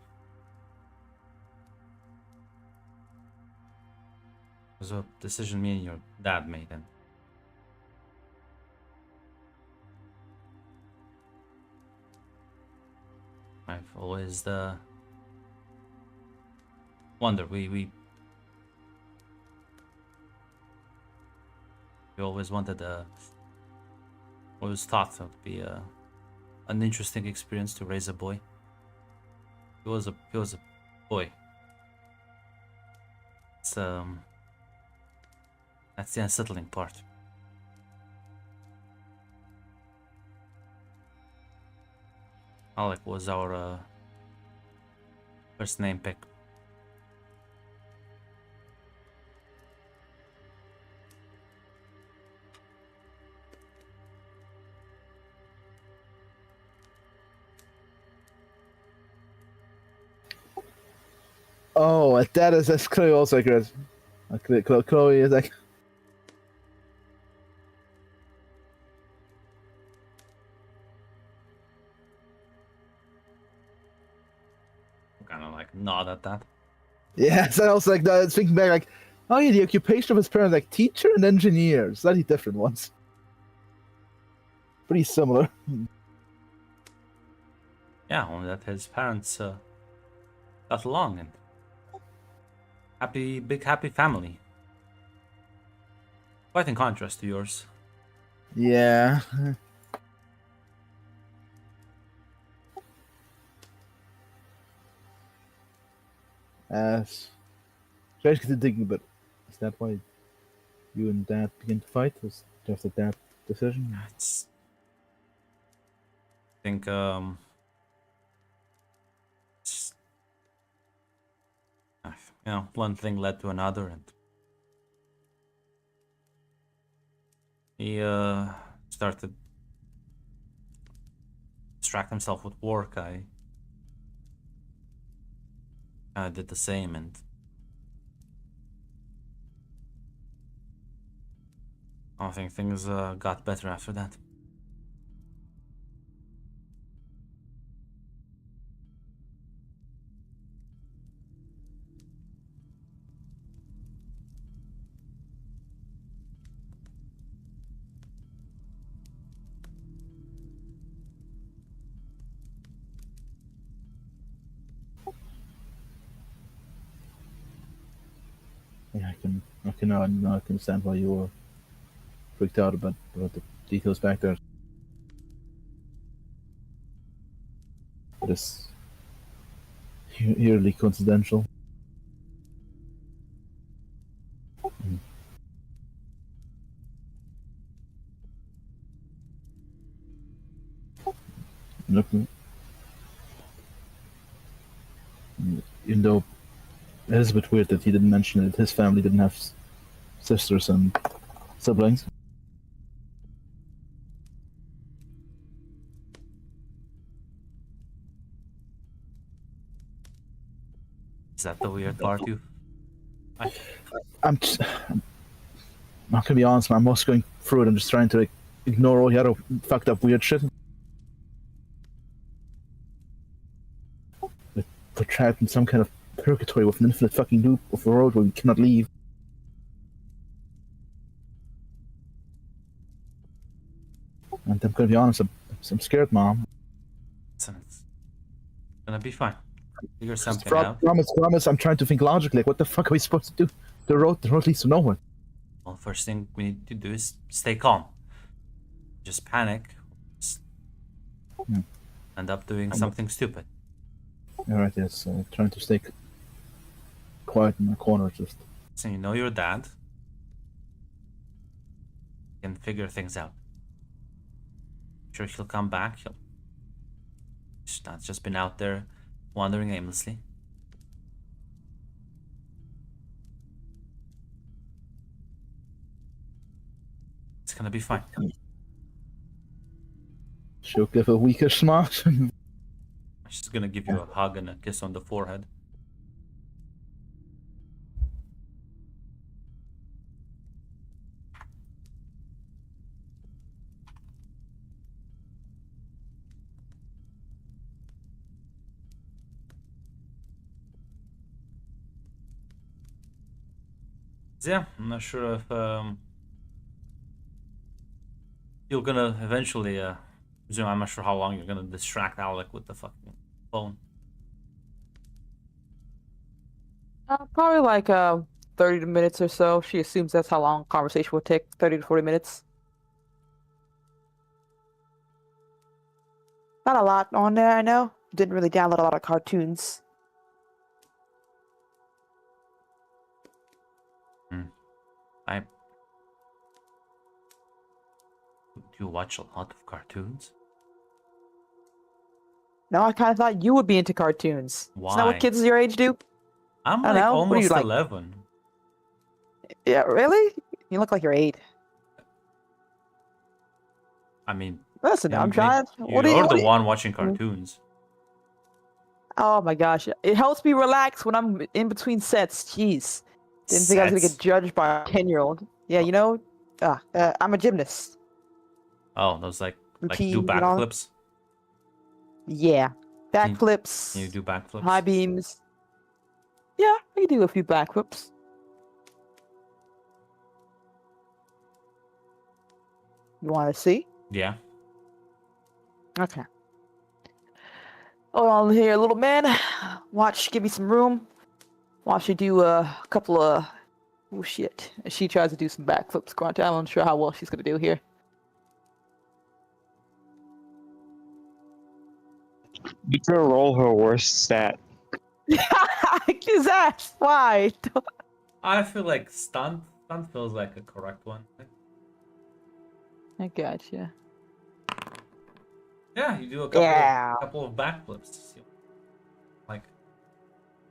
it was a decision me and your dad made, and I've always wonder. We always wanted always thought it would be an interesting experience to raise a boy. He was a boy. It's that's the unsettling part. Alec was our first name pick.
Oh, that's Chloe also accurate. Chloe is like,
Kind of like nod at that.
yes, and also like thinking back, like, oh yeah, the occupation of his parents, like teacher and engineer, slightly different ones. Pretty similar.
Yeah, only that his parents got along and big happy family. Quite in contrast to yours.
Yeah. Try to get digging, but is that why you and Dad began to fight? Was just a Dad decision?
It's I think it's, one thing led to another, and he started distract himself with work. I did the same, and I don't think things got better after that.
Yeah, I can understand why you were freaked out about the details back there. But it's eerily coincidental. Look, even though it is a bit weird that he didn't mention that his family didn't have sisters and siblings.
Is that the weird part you?
I'm not gonna be honest, man. I'm also going through it. I'm just trying to like ignore all the other fucked up weird shit. We're trapped in some kind of purgatory with an infinite fucking loop of a road where we cannot leave. And I'm gonna be honest, I'm scared, Mom.
It's gonna be fine. Figure something
Promise,
out.
promise. I'm trying to think logically. Like, what the fuck are we supposed to do? The road leads to nowhere.
Well, first thing we need to do is stay calm. Just panic. Just end up doing something stupid.
Alright, yes. Trying to stay quiet in my corner, just.
So you know your dad. You can figure things out. Sure, he'll come back. He's not just been out there wandering aimlessly. It's gonna be fine.
She'll give a weaker smart.
She's gonna give you a hug and a kiss on the forehead. Yeah, I'm not sure if you're gonna eventually resume. I'm not sure how long you're gonna distract Alec with the fucking phone.
Probably like 30 minutes or so. She assumes that's how long conversation will take, 30 to 40 minutes. Not a lot on there, I know. Didn't really download a lot of cartoons.
I do you watch a lot of cartoons?
No, I kind of thought you would be into cartoons. Isn't that
Why?
what kids your age do?
I'm
I don't
like
know. What are you,
almost
like-
11.
Yeah, really? You look like you're 8.
I mean,
Listen, I'm
maybe
trying. What are
you're
you?
the one watching cartoons.
Oh my gosh, it helps me relax when I'm in between sets. Jeez, didn't think I was gonna
Sets?
get judged by a 10-year-old. Yeah, you know, I'm a gymnast.
Oh, those like do
Routines and all that.
backflips.
Yeah,
Can you
backflips,
do backflips?
high beams. Yeah, I can do a few backflips. You want to see?
Yeah.
Okay. Hold on here, little man. Watch, give me some room. Watch you do a couple of. Oh shit! She tries to do some backflips. Grunt. I'm unsure how well she's gonna do here.
You can roll her worst stat.
That's why.
I feel like stunt feels like a correct one.
I gotcha.
Yeah, you do a couple
Yeah.
couple of backflips. Like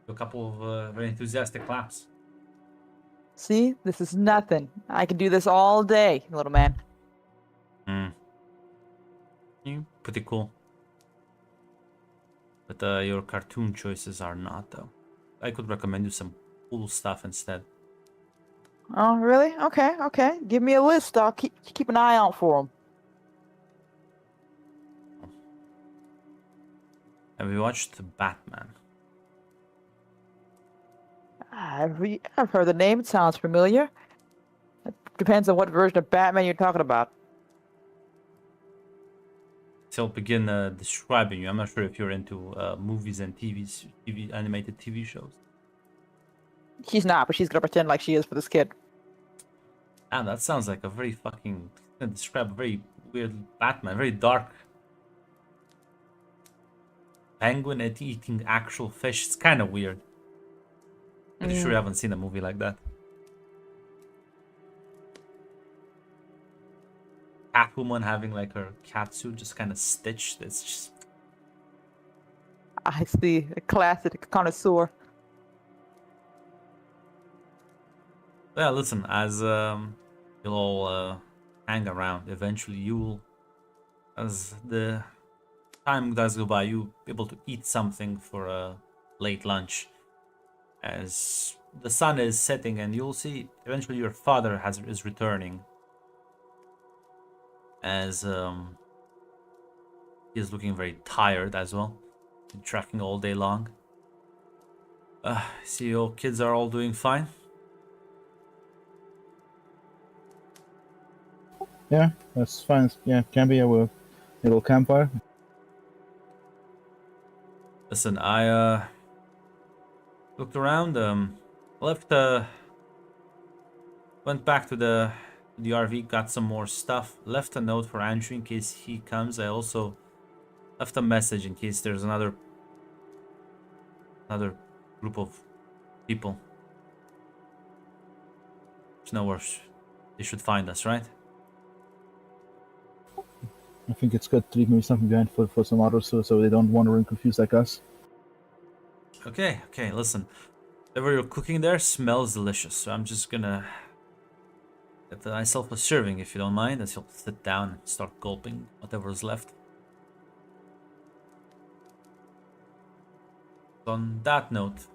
do a couple of very enthusiastic claps.
See, this is nothing. I can do this all day, little man.
You pretty cool. But your cartoon choices are not though. I could recommend you some cool stuff instead.
Oh, really? Okay, okay. Give me a list. I'll keep an eye out for them.
Have you watched Batman?
I've heard the name. It sounds familiar. It depends on what version of Batman you're talking about.
So I'll begin describing you. I'm not sure if you're into movies and animated TV shows.
She's not, but she's gonna pretend like she is for this kid.
Damn, that sounds like a very fucking. Describe a very weird Batman, very dark. Penguin eating actual fish. It's kind of weird. Pretty sure you haven't seen a movie like that. Catwoman having like her cat suit just kind of stitched. It's just.
I see. A classic connoisseur.
Yeah, listen, as you'll all hang around, eventually you'll, as the time does go by, you'll be able to eat something for a late lunch. As the sun is setting, and you'll see eventually your father is returning. As he is looking very tired as well, been tracking all day long. See, your kids are all doing fine.
Yeah, that's fine. Yeah, can be a little campfire.
Listen, I looked around, left went back to the RV, got some more stuff, left a note for Andrew in case he comes. I also left a message in case there's another group of people. There's nowhere they should find us, right?
I think it's good to leave maybe something behind for some others so they don't wander and confused like us.
Okay, listen. Whatever you're cooking there smells delicious, so I'm just gonna get myself a serving if you don't mind, as you'll sit down and start gulping whatever's left. on that note,